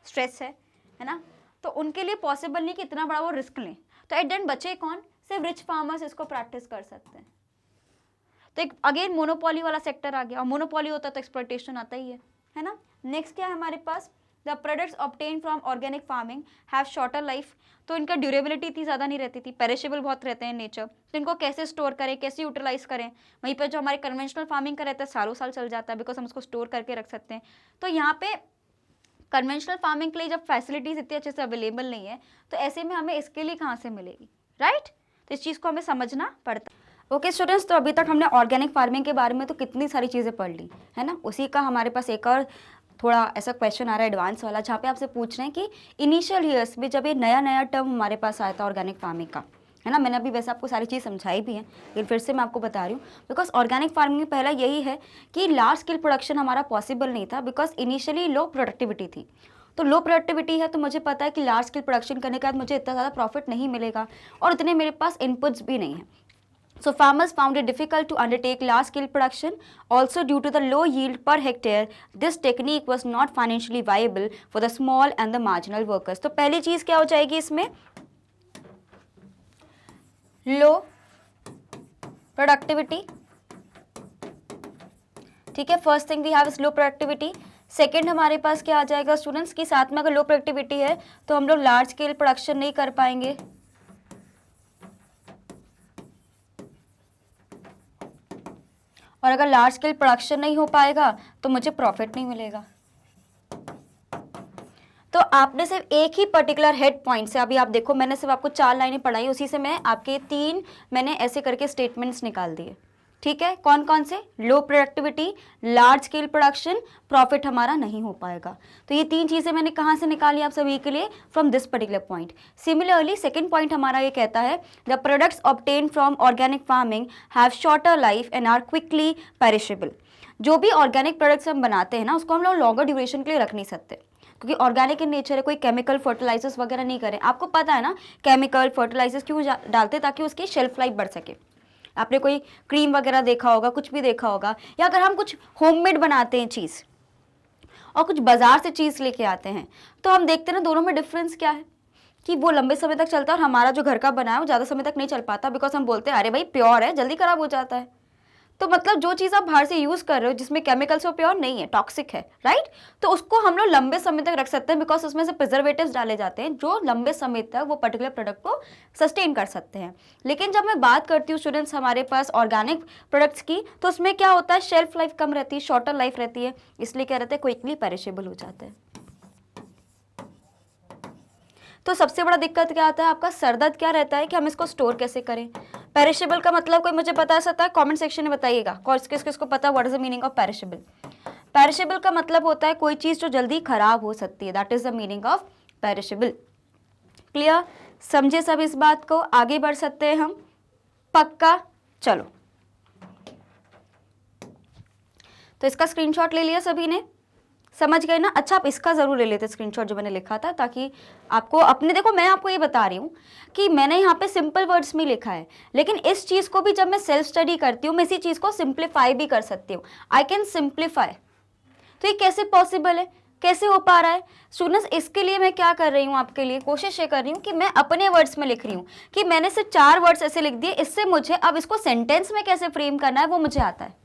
stress है ना, तो उनके लिए पॉसिबल नहीं कि इतना बड़ा वो रिस्क लें। तो एट देन बचे कौन, सिर्फ रिच फार्मर्स इसको प्रैक्टिस कर सकते हैं। तो एक अगेन मोनोपोली वाला सेक्टर आ गया, और मोनोपोली होता तो एक्सप्लॉयटेशन आता ही है ना। नेक्स्ट क्या है हमारे पास, the products obtain from organic farming have shorter life, तो इनका ड्यूरेबिलिटी इतनी ज़्यादा नहीं रहती थी, पेरिशेबल बहुत रहते हैं नेचर, तो इनको कैसे स्टोर करें, कैसे यूटिलाइज करें। वहीं पर जो हमारे कन्वेंशनल फार्मिंग का रहता है सालों साल चल जाता है, बिकॉज हम उसको स्टोर करके रख सकते हैं। तो यहाँ पे कन्वेंशनल फार्मिंग के लिए जब फैसिलिटीज़ इतनी अच्छे से अवेलेबल नहीं है, तो ऐसे में हमें इसके लिए कहाँ से मिलेगी, राइट। तो इस चीज़ को हमें समझना पड़ता है। ओके स्टूडेंट्स, तो अभी तक हमने ऑर्गेनिक फार्मिंग के बारे में तो कितनी सारी चीज़ें पढ़ ली, है ना। उसी का हमारे पास एक और थोड़ा ऐसा क्वेश्चन आ रहा है एडवांस वाला, जहाँ पे आपसे पूछ रहे हैं कि इनिशियल ईयर्स में जब ये नया नया टर्म हमारे पास आया था ऑर्गेनिक फार्मिंग का, है ना, मैंने अभी वैसे आपको सारी चीज़ समझाई भी है, लेकिन फिर से मैं आपको बता रही हूँ, बिकॉज ऑर्गेनिक फार्मिंग में पहला यही है कि लार्ज स्केल प्रोडक्शन हमारा पॉसिबल नहीं था, बिकॉज इनिशियली लो प्रोडक्टिविटी थी। तो लो प्रोडक्टिविटी है तो मुझे पता है कि लार्ज स्केल प्रोडक्शन करने के बाद मुझे इतना ज़्यादा प्रॉफिट नहीं मिलेगा और इतने मेरे पास इनपुट्स भी नहीं है। So farmers found it difficult to undertake large scale production. Also due to the low yield per hectare, this technique was not financially viable for the small and the marginal workers. तो पहली चीज क्या हो जाएगी इसमें, लो productivity, ठीक है, first thing we have is low productivity. Second हमारे पास क्या आ जाएगा स्टूडेंट्स की साथ में अगर लो प्रोडक्टिविटी है तो हम लोग लार्ज स्केल प्रोडक्शन नहीं कर पाएंगे, और अगर लार्ज स्केल प्रोडक्शन नहीं हो पाएगा तो मुझे प्रॉफिट नहीं मिलेगा। तो आपने सिर्फ एक ही पर्टिकुलर हेड पॉइंट से, अभी आप देखो मैंने सिर्फ आपको 4 लाइनें पढ़ाई, उसी से मैं आपके 3 मैंने ऐसे करके स्टेटमेंट्स निकाल दिए, ठीक है। कौन कौन से, लो productivity, large scale production, profit हमारा नहीं हो पाएगा। तो ये 3 चीज़ें मैंने कहाँ से निकाली आप सभी के लिए, from this particular point. Similarly second point हमारा ये कहता है the products obtain from organic farming have shorter life and are quickly perishable. जो भी ऑर्गेनिक प्रोडक्ट्स हम बनाते हैं ना, उसको हम लोग लॉन्गर ड्यूरेशन के लिए रख नहीं सकते, क्योंकि ऑर्गेनिक इन नेचर है, कोई केमिकल फर्टिलाइजर्स वगैरह नहीं करें। आपको पता है ना केमिकल फर्टिलाइजर्स क्यों डालते, ताकि उसकी शेल्फ लाइफ बढ़ सके। आपने कोई क्रीम वगैरह देखा होगा, कुछ भी देखा होगा, या अगर हम कुछ होममेड बनाते हैं चीज़ और कुछ बाजार से चीज़ लेके आते हैं, तो हम देखते हैं ना दोनों में डिफरेंस क्या है, कि वो लंबे समय तक चलता है और हमारा जो घर का बना है वो ज़्यादा समय तक नहीं चल पाता, बिकॉज हम बोलते हैं अरे भाई प्योर है, जल्दी ख़राब हो जाता है। तो मतलब जो चीज़ आप बाहर से यूज़ कर रहे हो जिसमें केमिकल से प्योर नहीं है, टॉक्सिक है, राइट, तो उसको हम लोग लंबे समय तक रख सकते हैं बिकॉज उसमें से प्रिजर्वेटिव्स डाले जाते हैं जो लंबे समय तक वो पर्टिकुलर प्रोडक्ट को सस्टेन कर सकते हैं। लेकिन जब मैं बात करती हूँ स्टूडेंट्स हमारे पास ऑर्गेनिक प्रोडक्ट्स की, तो उसमें क्या होता है, शेल्फ लाइफ कम रहती है, शॉर्टर लाइफ रहती है, इसलिए क्या रहता है, क्विकली पेरिशेबल हो जाते हैं। तो सबसे बड़ा दिक्कत क्या आता है आपका, सरदर्द क्या रहता है कि हम इसको स्टोर कैसे करें। पेरिशेबल का मतलब कोई मुझे बता सकता है, कमेंट सेक्शन में बताइएगा, किसको पता what is the meaning of perishable. Perishable का मतलब होता है कोई चीज जो जल्दी खराब हो सकती है, that is the meaning of perishable. Clear, समझे सब इस बात को, आगे बढ़ सकते हैं हम, पक्का। चलो, तो इसका स्क्रीनशॉट ले लिया सभी ने, समझ गए ना। अच्छा, आप इसका जरूर ले लेते स्क्रीनशॉट जो मैंने लिखा था, ताकि आपको अपने, देखो मैं आपको ये बता रही हूँ कि मैंने यहाँ पे सिंपल वर्ड्स में लिखा है, लेकिन इस चीज़ को भी जब मैं सेल्फ स्टडी करती हूँ मैं इसी चीज़ को सिंप्लीफाई भी कर सकती हूँ। I can simplify. तो ये कैसे पॉसिबल है, कैसे हो पा रहा है स्टूडेंट्स, इसके लिए मैं क्या कर रही हूँ, आपके लिए कोशिश ये कर रही हूँ कि मैं अपने वर्ड्स में लिख रही हूँ कि मैंने सिर्फ 4 वर्ड्स ऐसे लिख दिए, इससे मुझे अब इसको सेंटेंस में कैसे फ्रेम करना है वो मुझे आता है।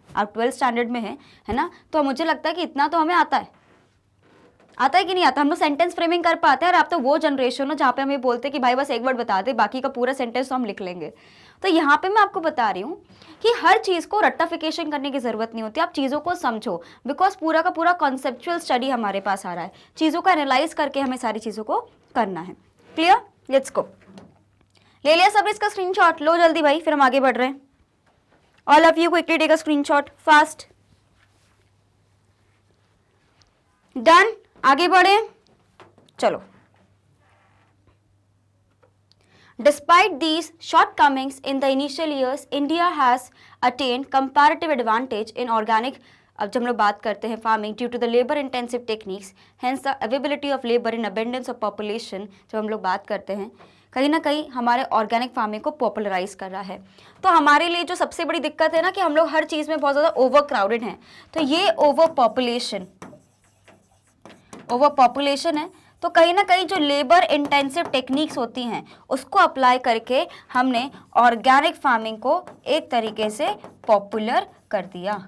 आप 12th स्टैंडर्ड में है ना, तो मुझे लगता है कि इतना तो हमें आता है कि नहीं आता, हम लोग सेंटेंस फ्रेमिंग कर पाते हैं। और आप तो वो जनरेशन हो जहाँ पे हमें बोलते हैं कि भाई बस एक वर्ड बता दे, बाकी का पूरा सेंटेंस तो हम लिख लेंगे। तो यहाँ पे मैं आपको बता रही हूँ कि हर चीज़ को रट्टाफिकेशन करने की ज़रूरत नहीं होती, आप चीज़ों को समझो, बिकॉज पूरा का पूरा कॉन्सेप्चुअल स्टडी हमारे पास आ रहा है, चीज़ों को एनालाइज करके हमें सारी चीज़ों को करना है। Clear, let's go. ले लिया सब इसका स्क्रीनशॉट, लो जल्दी भाई, फिर हम आगे बढ़ रहे हैं। All of you quickly take a screenshot fast. Done. आगे बढ़े, चलो। Despite these shortcomings in the initial years, India has attained comparative advantage in organic. अब जब हम लोग बात करते हैं farming, due to the labour intensive techniques, hence the availability of labour in abundance of population, जब हम लोग बात करते हैं कहीं ना कहीं हमारे ऑर्गेनिक फार्मिंग को पॉपुलराइज कर रहा है। तो हमारे लिए जो सबसे बड़ी दिक्कत है ना कि हम लोग हर चीज़ में बहुत ज़्यादा ओवर क्राउडेड हैं, तो ये ओवर पॉपुलेशन है, तो कहीं ना कहीं जो लेबर इंटेंसिव टेक्निक्स होती हैं उसको अप्लाई करके हमने ऑर्गेनिक फार्मिंग को एक तरीके से पॉपुलर कर दिया।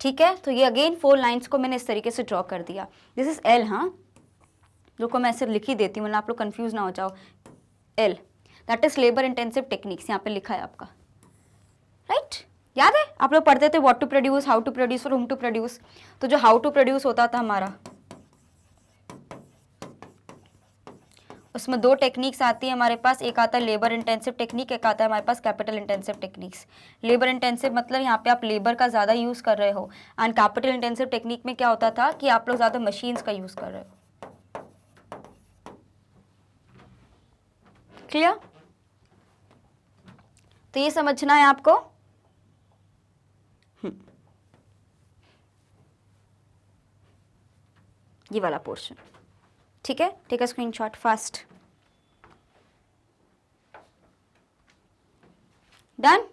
ठीक है, तो ये अगेन 4 लाइन्स को मैंने इस तरीके से ड्रॉ कर दिया। दिस इज एल, हाँ, जो को मैं ऐसे लिख ही देती हूँ वरना आप लोग कंफ्यूज ना हो जाओ। L, that is labour intensive techniques, यहाँ पे लिखा है आपका, राइट? याद है आप लोग पढ़ते थे what to produce, how to produce और हुम टू प्रोड्यूस। तो जो हाउ टू प्रोड्यूस होता था हमारा, उसमें 2 टेक्निक्स आती है हमारे पास, एक आता है लेबर इंटेंसिव टेक्निक, एक आता है हमारे पास capital intensive techniques. Labour intensive मतलब यहाँ पे आप लेबर का ज़्यादा यूज़ कर रहे हो, एंड कैपिटल इंटेंसिव टेक्निक में क्या होता था कि आप लोग ज़्यादा मशीन्स का यूज़ कर रहे हो। क्लियर? तो ये समझना है आपको। ये वाला पोर्शन, ठीक है, take a screenshot fast. Done.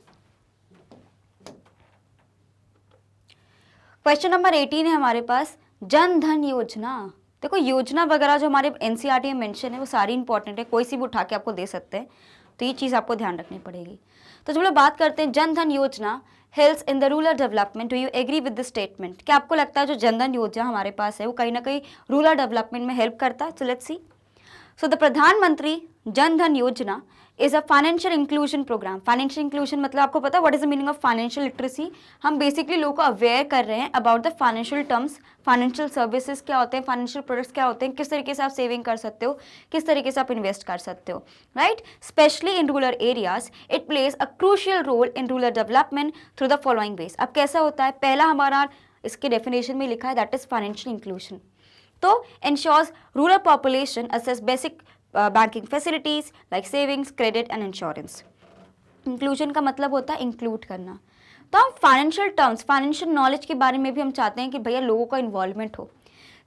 Question number 18 है हमारे पास, जन धन योजना। देखो योजना वगैरह जो हमारे एनसीईआरटी में मेंशन है वो सारी इंपॉर्टेंट है, कोई सी भी उठा के आपको दे सकते हैं, तो ये चीज़ आपको ध्यान रखनी पड़ेगी। तो जब लोग बात करते हैं Jan Dhan Yojana helps in the rural development, do you agree with this statement? क्या आपको लगता है जो जन धन योजना हमारे पास है वो कहीं ना कहीं रूरल डेवलपमेंट में हेल्प करता है? सो लेट्स सी। सो द प्रधानमंत्री Jan Dhan Yojana is a financial inclusion program. Financial inclusion मतलब आपको पता है what is the meaning of financial literacy? हम बेसिकली लोगों को अवेयर कर रहे हैं about the financial terms, financial services क्या होते हैं, फाइनेंशियल प्रोडक्ट्स क्या होते हैं, किस तरीके से आप सेविंग कर सकते हो, किस तरीके से आप इन्वेस्ट कर सकते हो, right? Specially in rural areas it plays a crucial role in rural development through the following ways. अब कैसा होता है, पहला हमारा इसके डेफिनेशन में लिखा है दैट इज फाइनेंशियल इंक्लूजन। तो ensures rural population access basic banking facilities like savings, credit and insurance. Inclusion का मतलब होता है इंक्लूड करना। तो हम फाइनेंशियल टर्म्स, फाइनेंशियल नॉलेज के बारे में भी हम चाहते हैं कि भैया लोगों का इन्वॉल्वमेंट हो।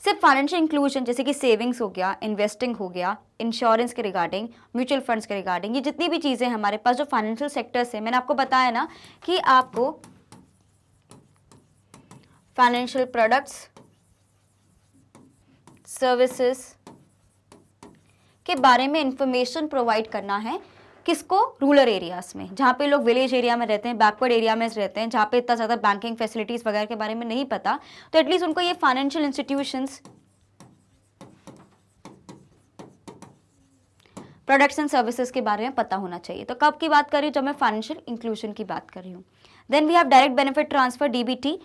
सिर्फ फाइनेंशियल इंक्लूजन जैसे कि सेविंग्स हो गया, इन्वेस्टिंग हो गया, इंश्योरेंस के रिगार्डिंग, म्यूचुअल फंड्स के रिगार्डिंग, ये जितनी भी चीज़ें हमारे पास जो फाइनेंशियल सेक्टर्स है, मैंने आपको बताया ना कि आपको फाइनेंशियल प्रोडक्ट्स, सर्विसेज के बारे में इंफॉर्मेशन प्रोवाइड करना है किसको? रूरल एरियाज में, जहाँ पे लोग विलेज एरिया में रहते हैं, बैकवर्ड एरिया में रहते हैं, जहाँ पे इतना ज़्यादा बैंकिंग फैसिलिटीज़ वगैरह के बारे में नहीं पता, तो एटलीस्ट उनको ये financial institutions, products and services के बारे में पता होना चाहिए। तो कब की बात कर रही हूँ? जब मैं फाइनेंशियल इंक्लूजन की बात कर रही हूँ। Then we have direct benefit transfer, DBT.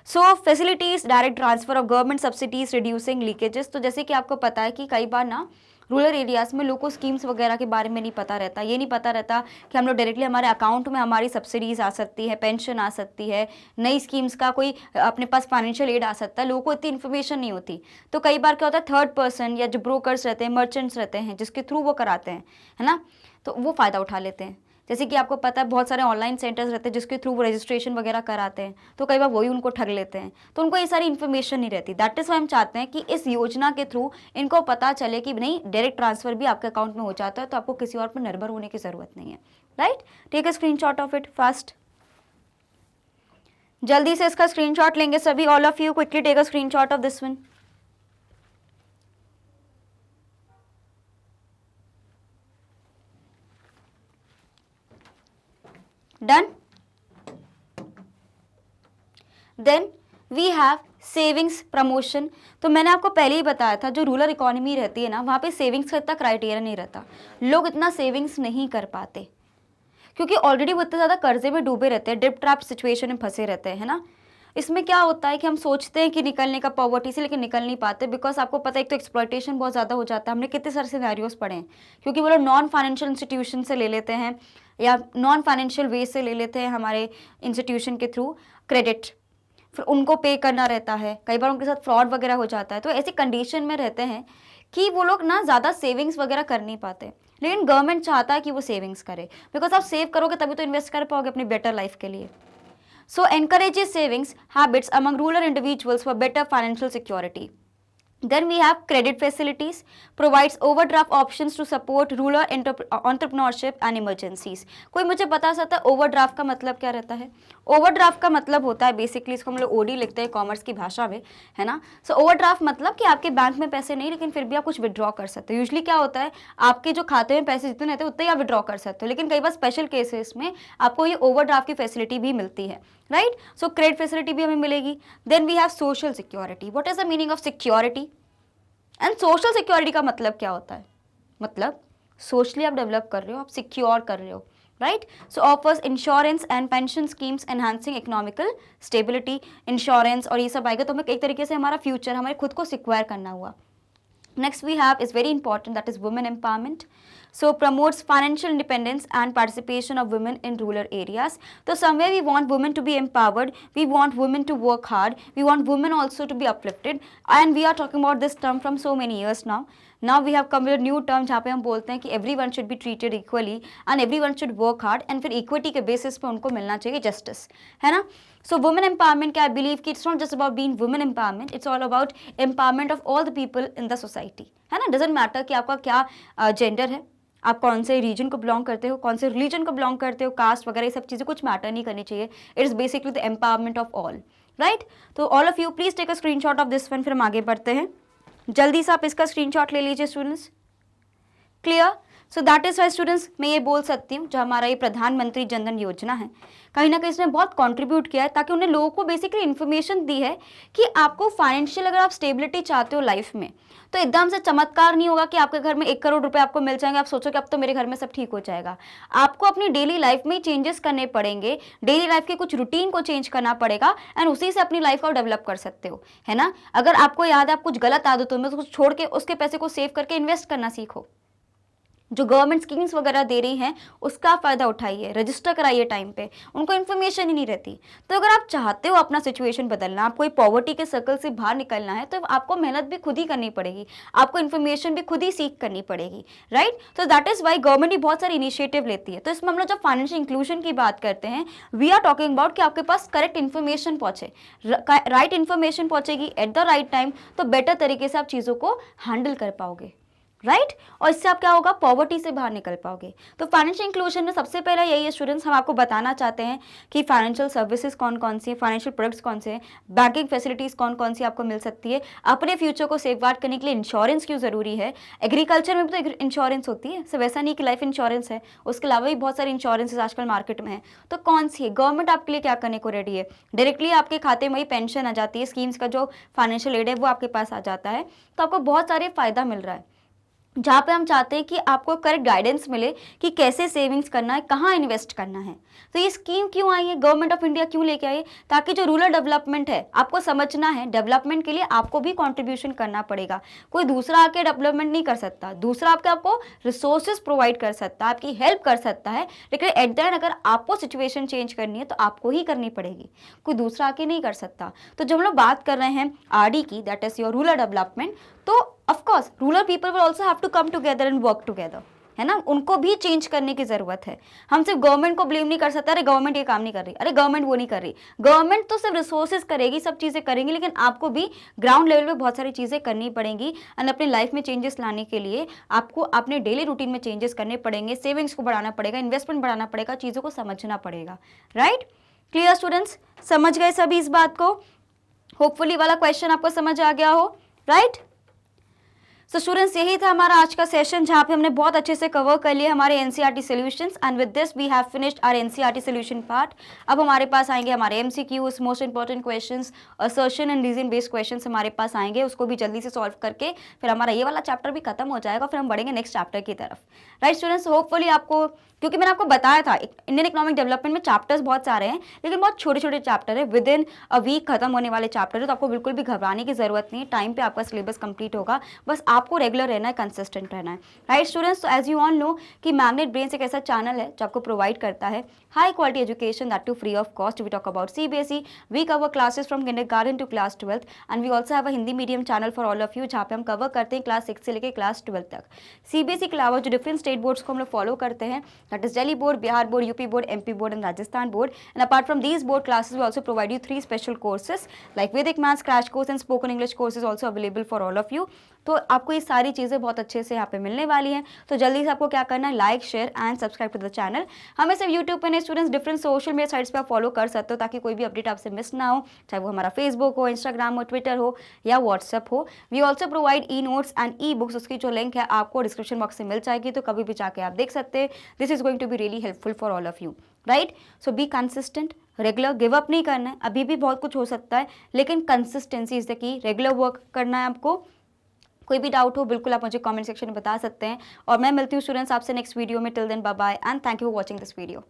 So facilities direct transfer of government subsidies reducing leakages. तो जैसे कि आपको पता है कि कई बार ना रूरल एरियाज़ में लोगों को स्कीम्स वगैरह के बारे में नहीं पता रहता, ये नहीं पता रहता कि हम लोग डायरेक्टली हमारे अकाउंट में हमारी सब्सिडीज आ सकती है, पेंशन आ सकती है, नई स्कीम्स का कोई अपने पास फाइनेंशियल एड आ सकता है, लोगों को इतनी इन्फॉर्मेशन नहीं होती। तो कई बार क्या होता है, थर्ड पर्सन या जो ब्रोकर्स रहते हैं, मर्चेंट्स रहते हैं, जिसके थ्रू वो कराते हैं, है ना, तो वो फ़ायदा उठा लेते हैं। जैसे कि आपको पता है बहुत सारे ऑनलाइन सेंटर्स रहते हैं जिसके थ्रू वो रजिस्ट्रेशन वगैरह कराते हैं, तो कई बार वही उनको ठग लेते हैं, तो उनको ये सारी इन्फॉर्मेशन नहीं रहती। दैट इज़ वाई हम चाहते हैं कि इस योजना के थ्रू इनको पता चले कि नहीं, डायरेक्ट ट्रांसफर भी आपके अकाउंट में हो जाता है, तो आपको किसी और पर निर्भर होने की ज़रूरत नहीं है। Right, take a screenshot of it fast. जल्दी से इसका स्क्रीनशॉट लेंगे सभी, all of you quickly take a screenshot of this one. Done. Then we have savings promotion. तो मैंने आपको पहले ही बताया था, जो रूरल इकोनॉमी रहती है ना, वहाँ पे सेविंग्स का इतना क्राइटेरिया नहीं रहता, लोग इतना सेविंग्स नहीं कर पाते क्योंकि ऑलरेडी वो इतने ज़्यादा कर्जे में डूबे रहते हैं, डिप ट्रैप सिचुएशन में फंसे रहते हैं, है ना। इसमें क्या होता है कि हम सोचते हैं कि निकलने का पॉवर्टी से, लेकिन निकल नहीं पाते, बिकॉज आपको पता है एक तो एक्सप्लॉयटेशन बहुत ज़्यादा हो जाता है। हमने कितने सारे सिनेरियोज पढ़े हैं, क्योंकि वो लोग नॉन फाइनेंशियल इंस्टीट्यूशन से ले लेते हैं या नॉन फाइनेंशियल वे से ले लेते हैं हमारे इंस्टीट्यूशन के थ्रू क्रेडिट, फिर उनको पे करना रहता है, कई बार उनके साथ फ्रॉड वगैरह हो जाता है। तो ऐसी कंडीशन में रहते हैं कि वो लोग ना ज़्यादा सेविंग्स वगैरह कर नहीं पाते, लेकिन गवर्नमेंट चाहता है कि वो सेविंग्स करे, बिकॉज आप सेव करोगे तभी तो इन्वेस्ट कर पाओगे अपनी बेटर लाइफ के लिए। So encourages savings habits among rural individuals for better financial security. Then we have credit facilities, provides overdraft options to support rural entrepreneurship and emergencies. कोई मुझे बता सकता है ओवरड्राफ्ट का मतलब क्या रहता है? ओवरड्राफ्ट का मतलब होता है बेसिकली, इसको हम लोग ओडी लिखते हैं कॉमर्स की भाषा में, है ना। सो ओवरड्राफ्ट मतलब कि आपके बैंक में पैसे नहीं, लेकिन फिर भी आप कुछ विड्रॉ कर सकते हो। यूजली क्या होता है, आपके जो खाते में पैसे जितने रहते हैं उतने ही आप विड्रॉ कर सकते हो, लेकिन कई बार स्पेशल केसेस में आपको ये ओवरड्राफ्ट की फैसिलिटी भी मिलती है। राइट, सो क्रेडिट फैसिलिटी भी हमें मिलेगी। Then we have social security. What is the meaning of security and social security का मतलब क्या होता है? मतलब सोशली आप डेवलप कर रहे हो, आप सिक्योर कर रहे हो। Right, so offers insurance and pension schemes enhancing economical stability. Insurance और ये सब आएगा तो हमें एक तरीके से हमारा फ्यूचर, हमारे खुद को सिक्योर करना हुआ। Next we have is very important, that is women empowerment. So promotes financial independence and participation of women in rural areas. So somewhere we want women to be empowered, we want women to work hard, we want women also to be uplifted, and we are talking about this term from so many years now. Now we have come with a new term जहाँ पे हम बोलते हैं कि everyone should be treated equally and everyone should work hard, and फिर equity के basis पे उनको मिलना चाहिए justice, है ना। So women empowerment, I believe कि it's not just about being women empowerment, it's all about empowerment of all the people in the society, है ना। doesn't matter कि आपका क्या जेंडर है, आप कौन से रीजन को बिलोंग करते हो, कौन से रिलीजन को बिलोंग करते हो, कास्ट वगैरह ये सब चीज़ें कुछ मैटर नहीं करनी चाहिए। It is basically the empowerment of all. Right, तो all of you please take a screenshot of this one, फिर हम आगे बढ़ते हैं। जल्दी से आप इसका स्क्रीनशॉट ले लीजिए students. Clear? So that is why students, मैं ये बोल सकती हूँ जो हमारा ये प्रधानमंत्री जनधन योजना है, कहीं ना कहीं इसने बहुत कंट्रीब्यूट किया है, ताकि उन्हें लोगों को बेसिकली इन्फॉर्मेशन दी है कि आपको फाइनेंशियल अगर आप स्टेबिलिटी चाहते हो लाइफ में, तो एकदम से चमत्कार नहीं होगा कि आपके घर में 1 करोड़ रुपए आपको मिल जाएंगे, आप सोचो कि अब तो मेरे घर में सब ठीक हो जाएगा। आपको अपनी डेली लाइफ में चेंजेस करने पड़ेंगे, डेली लाइफ के कुछ रूटीन को चेंज करना पड़ेगा, एंड उसी से अपनी लाइफ को डेवलप कर सकते हो, है ना। अगर आपको याद है आप कुछ गलत आदतों में, उसको छोड़ के उसके पैसे को सेव करके इन्वेस्ट करना सीखो। जो गवर्नमेंट स्कीम्स वगैरह दे रही हैं उसका फ़ायदा उठाइए, रजिस्टर कराइए टाइम पे, उनको इन्फॉर्मेशन ही नहीं रहती। तो अगर आप चाहते हो अपना सिचुएशन बदलना, आपको एक पॉवर्टी के सर्कल से बाहर निकलना है, तो आपको मेहनत भी खुद ही करनी पड़ेगी, आपको इन्फॉर्मेशन भी खुद ही सीख करनी पड़ेगी। राइट, तो दैट इज़ वाई गवर्नमेंट भी बहुत सारी इनिशिएटिव लेती है। तो इसमें हम लोग जब फाइनेंशियल इंक्लूजन की बात करते हैं, वी आर टॉकिंग अबाउट कि आपके पास करेक्ट इन्फॉर्मेशन पहुँचे, राइट इन्फॉर्मेशन पहुँचेगी एट द राइट टाइम, तो बेटर तरीके से आप चीज़ों को हैंडल कर पाओगे। राइट और इससे आप क्या होगा, पॉवर्टी से बाहर निकल पाओगे। तो फाइनेंशियल इंक्लूजन में सबसे पहला यही है स्टूडेंट्स, हम आपको बताना चाहते हैं कि फाइनेंशियल सर्विसेज कौन कौन सी है, फाइनेंशियल प्रोडक्ट्स कौन से हैं, बैंकिंग फैसिलिटीज़ कौन कौन सी आपको मिल सकती है, अपने फ्यूचर को सेफगार्ड करने के लिए इंश्योरेंस क्यों ज़रूरी है। एग्रीकल्चर में भी तो इंश्योरेंस होती है, सिर्फ ऐसा नहीं कि लाइफ इंश्योरेंस है, उसके अलावा भी बहुत सारे इंश्योरेंसेज आजकल मार्केट में है। तो कौन सी है, गवर्नमेंट आपके लिए क्या करने को रेडी है, डायरेक्टली आपके खाते में ही पेंशन आ जाती है, स्कीम्स का जो फाइनेंशियल एड है वो आपके पास आ जाता है। तो आपको बहुत सारे फ़ायदा मिल रहा है, जहाँ पे हम चाहते हैं कि आपको करेक्ट गाइडेंस मिले कि कैसे सेविंग्स करना है, कहाँ इन्वेस्ट करना है। तो ये स्कीम क्यों आई है, गवर्नमेंट ऑफ इंडिया क्यों लेके आई है, ताकि जो रूरल डेवलपमेंट है आपको समझना है, डेवलपमेंट के लिए आपको भी कंट्रीब्यूशन करना पड़ेगा। कोई दूसरा आके डेवलपमेंट नहीं कर सकता, दूसरा आपको रिसोर्सेज प्रोवाइड कर सकता है, आपकी हेल्प कर सकता है, लेकिन एट द एंड अगर आपको सिचुएशन चेंज करनी है तो आपको ही करनी पड़ेगी, कोई दूसरा आके नहीं कर सकता। तो जब हम लोग बात कर रहे हैं आरडी की, that is your rural development, तो of course rural people will also have to come together and work together, है ना, उनको भी चेंज करने की जरूरत है। हम सिर्फ गवर्नमेंट को ब्लेम नहीं कर सकते, अरे गवर्नमेंट ये काम नहीं कर रही, अरे गवर्नमेंट वो नहीं कर रही। गवर्नमेंट तो सिर्फ रिसोर्सेज करेगी, सब चीजें करेंगी, लेकिन आपको भी ग्राउंड लेवल पे बहुत सारी चीजें करनी पड़ेंगी। एंड अपने लाइफ में चेंजेस लाने के लिए आपको अपने डेली रूटीन में चेंजेस करने पड़ेंगे, सेविंग्स को बढ़ाना पड़ेगा, इन्वेस्टमेंट बढ़ाना पड़ेगा, चीजों को समझना पड़ेगा। राइट, क्लियर स्टूडेंट्स, समझ गए सभी इस बात को? होपफुली वाला क्वेश्चन आपको समझ आ गया हो। राइट, सो स्टूडेंट्स यही था हमारा आज का सेशन, जहाँ पे हमने बहुत अच्छे से कवर कर लिया हमारे NCERT solutions. And with this we have finished our NCERT solution part. अब हमारे पास आएंगे हमारे MCQs, most important questions, assertion and reason based questions हमारे पास आएंगे, उसको भी जल्दी से सॉल्व करके फिर हमारा ये वाला चैप्टर भी खत्म हो जाएगा, फिर हम बढ़ेंगे नेक्स्ट चैप्टर की तरफ। राइट स्टूडेंट्स, होपफुली आपको, क्योंकि मैंने आपको बताया था इंडियन इकोनॉमिक डेवलपमेंट में चैप्टर्स बहुत सारे हैं, लेकिन बहुत छोटे छोटे चैप्टर है, विद इन अ वीक खत्म होने वाले चैप्टर है। तो आपको बिल्कुल भी घबराने की जरूरत नहीं है, टाइम पे आपका सिलेबस कंप्लीट होगा, बस आपको रेगुलर रहना है, कंसिस्टेंट रहना है। राइट स्टूडेंट्स, तो एज यू ऑल नो कि मैग्नेट ब्रेन्स एक ऐसा चैनल है जो आपको प्रोवाइड करता है high quality education, that too free of cost. We talk about CBSE, we cover classes from kindergarten to class 12th, and we also have a Hindi medium channel for all of you, जहाँ पे हम cover करते हैं class 6 से लेकर class 12 तक। CBSE के अलावा जो डिफरेंट स्टेट बोर्ड्स को हम लोग फॉलो करते हैं, that is Delhi board, Bihar board, UP board, MP board and Rajasthan board. And apart from these board classes, we also provide you 3 special courses like Vedic Maths crash course and spoken English courses also available for all of you. तो आपको ये सारी चीज़ें बहुत अच्छे से यहाँ पे मिलने वाली हैं। तो जल्दी से आपको क्या करना है, like, share and subscribe to the channel. हमें सिर्फ यूट्यूब पे नहीं students, different social media sites पे आप फॉलो कर सकते हो, ताकि कोई भी अपडेट आपसे मिस ना हो, चाहे वो हमारा फेसबुक हो, इंस्टाग्राम हो, ट्विटर हो या व्हाट्सएप हो। We also provide e notes and e books, उसकी जो लिंक है आपको डिस्क्रिप्शन बॉक्स से मिल जाएगी, तो कभी भी जाके आप देख सकते हैं। This is going to be really helpful for all of you. Right, so be consistent, regular, give up नहीं करना है, अभी भी बहुत कुछ हो सकता है, लेकिन consistency is the key, regular work करना है आपको। कोई भी डाउट हो बिल्कुल आप मुझे कमेंट सेक्शन में बता सकते हैं, और मैं मिलती हूँ स्टूडेंट्स आपसे नेक्स्ट वीडियो में। Till then bye bye and thank you for watching this video.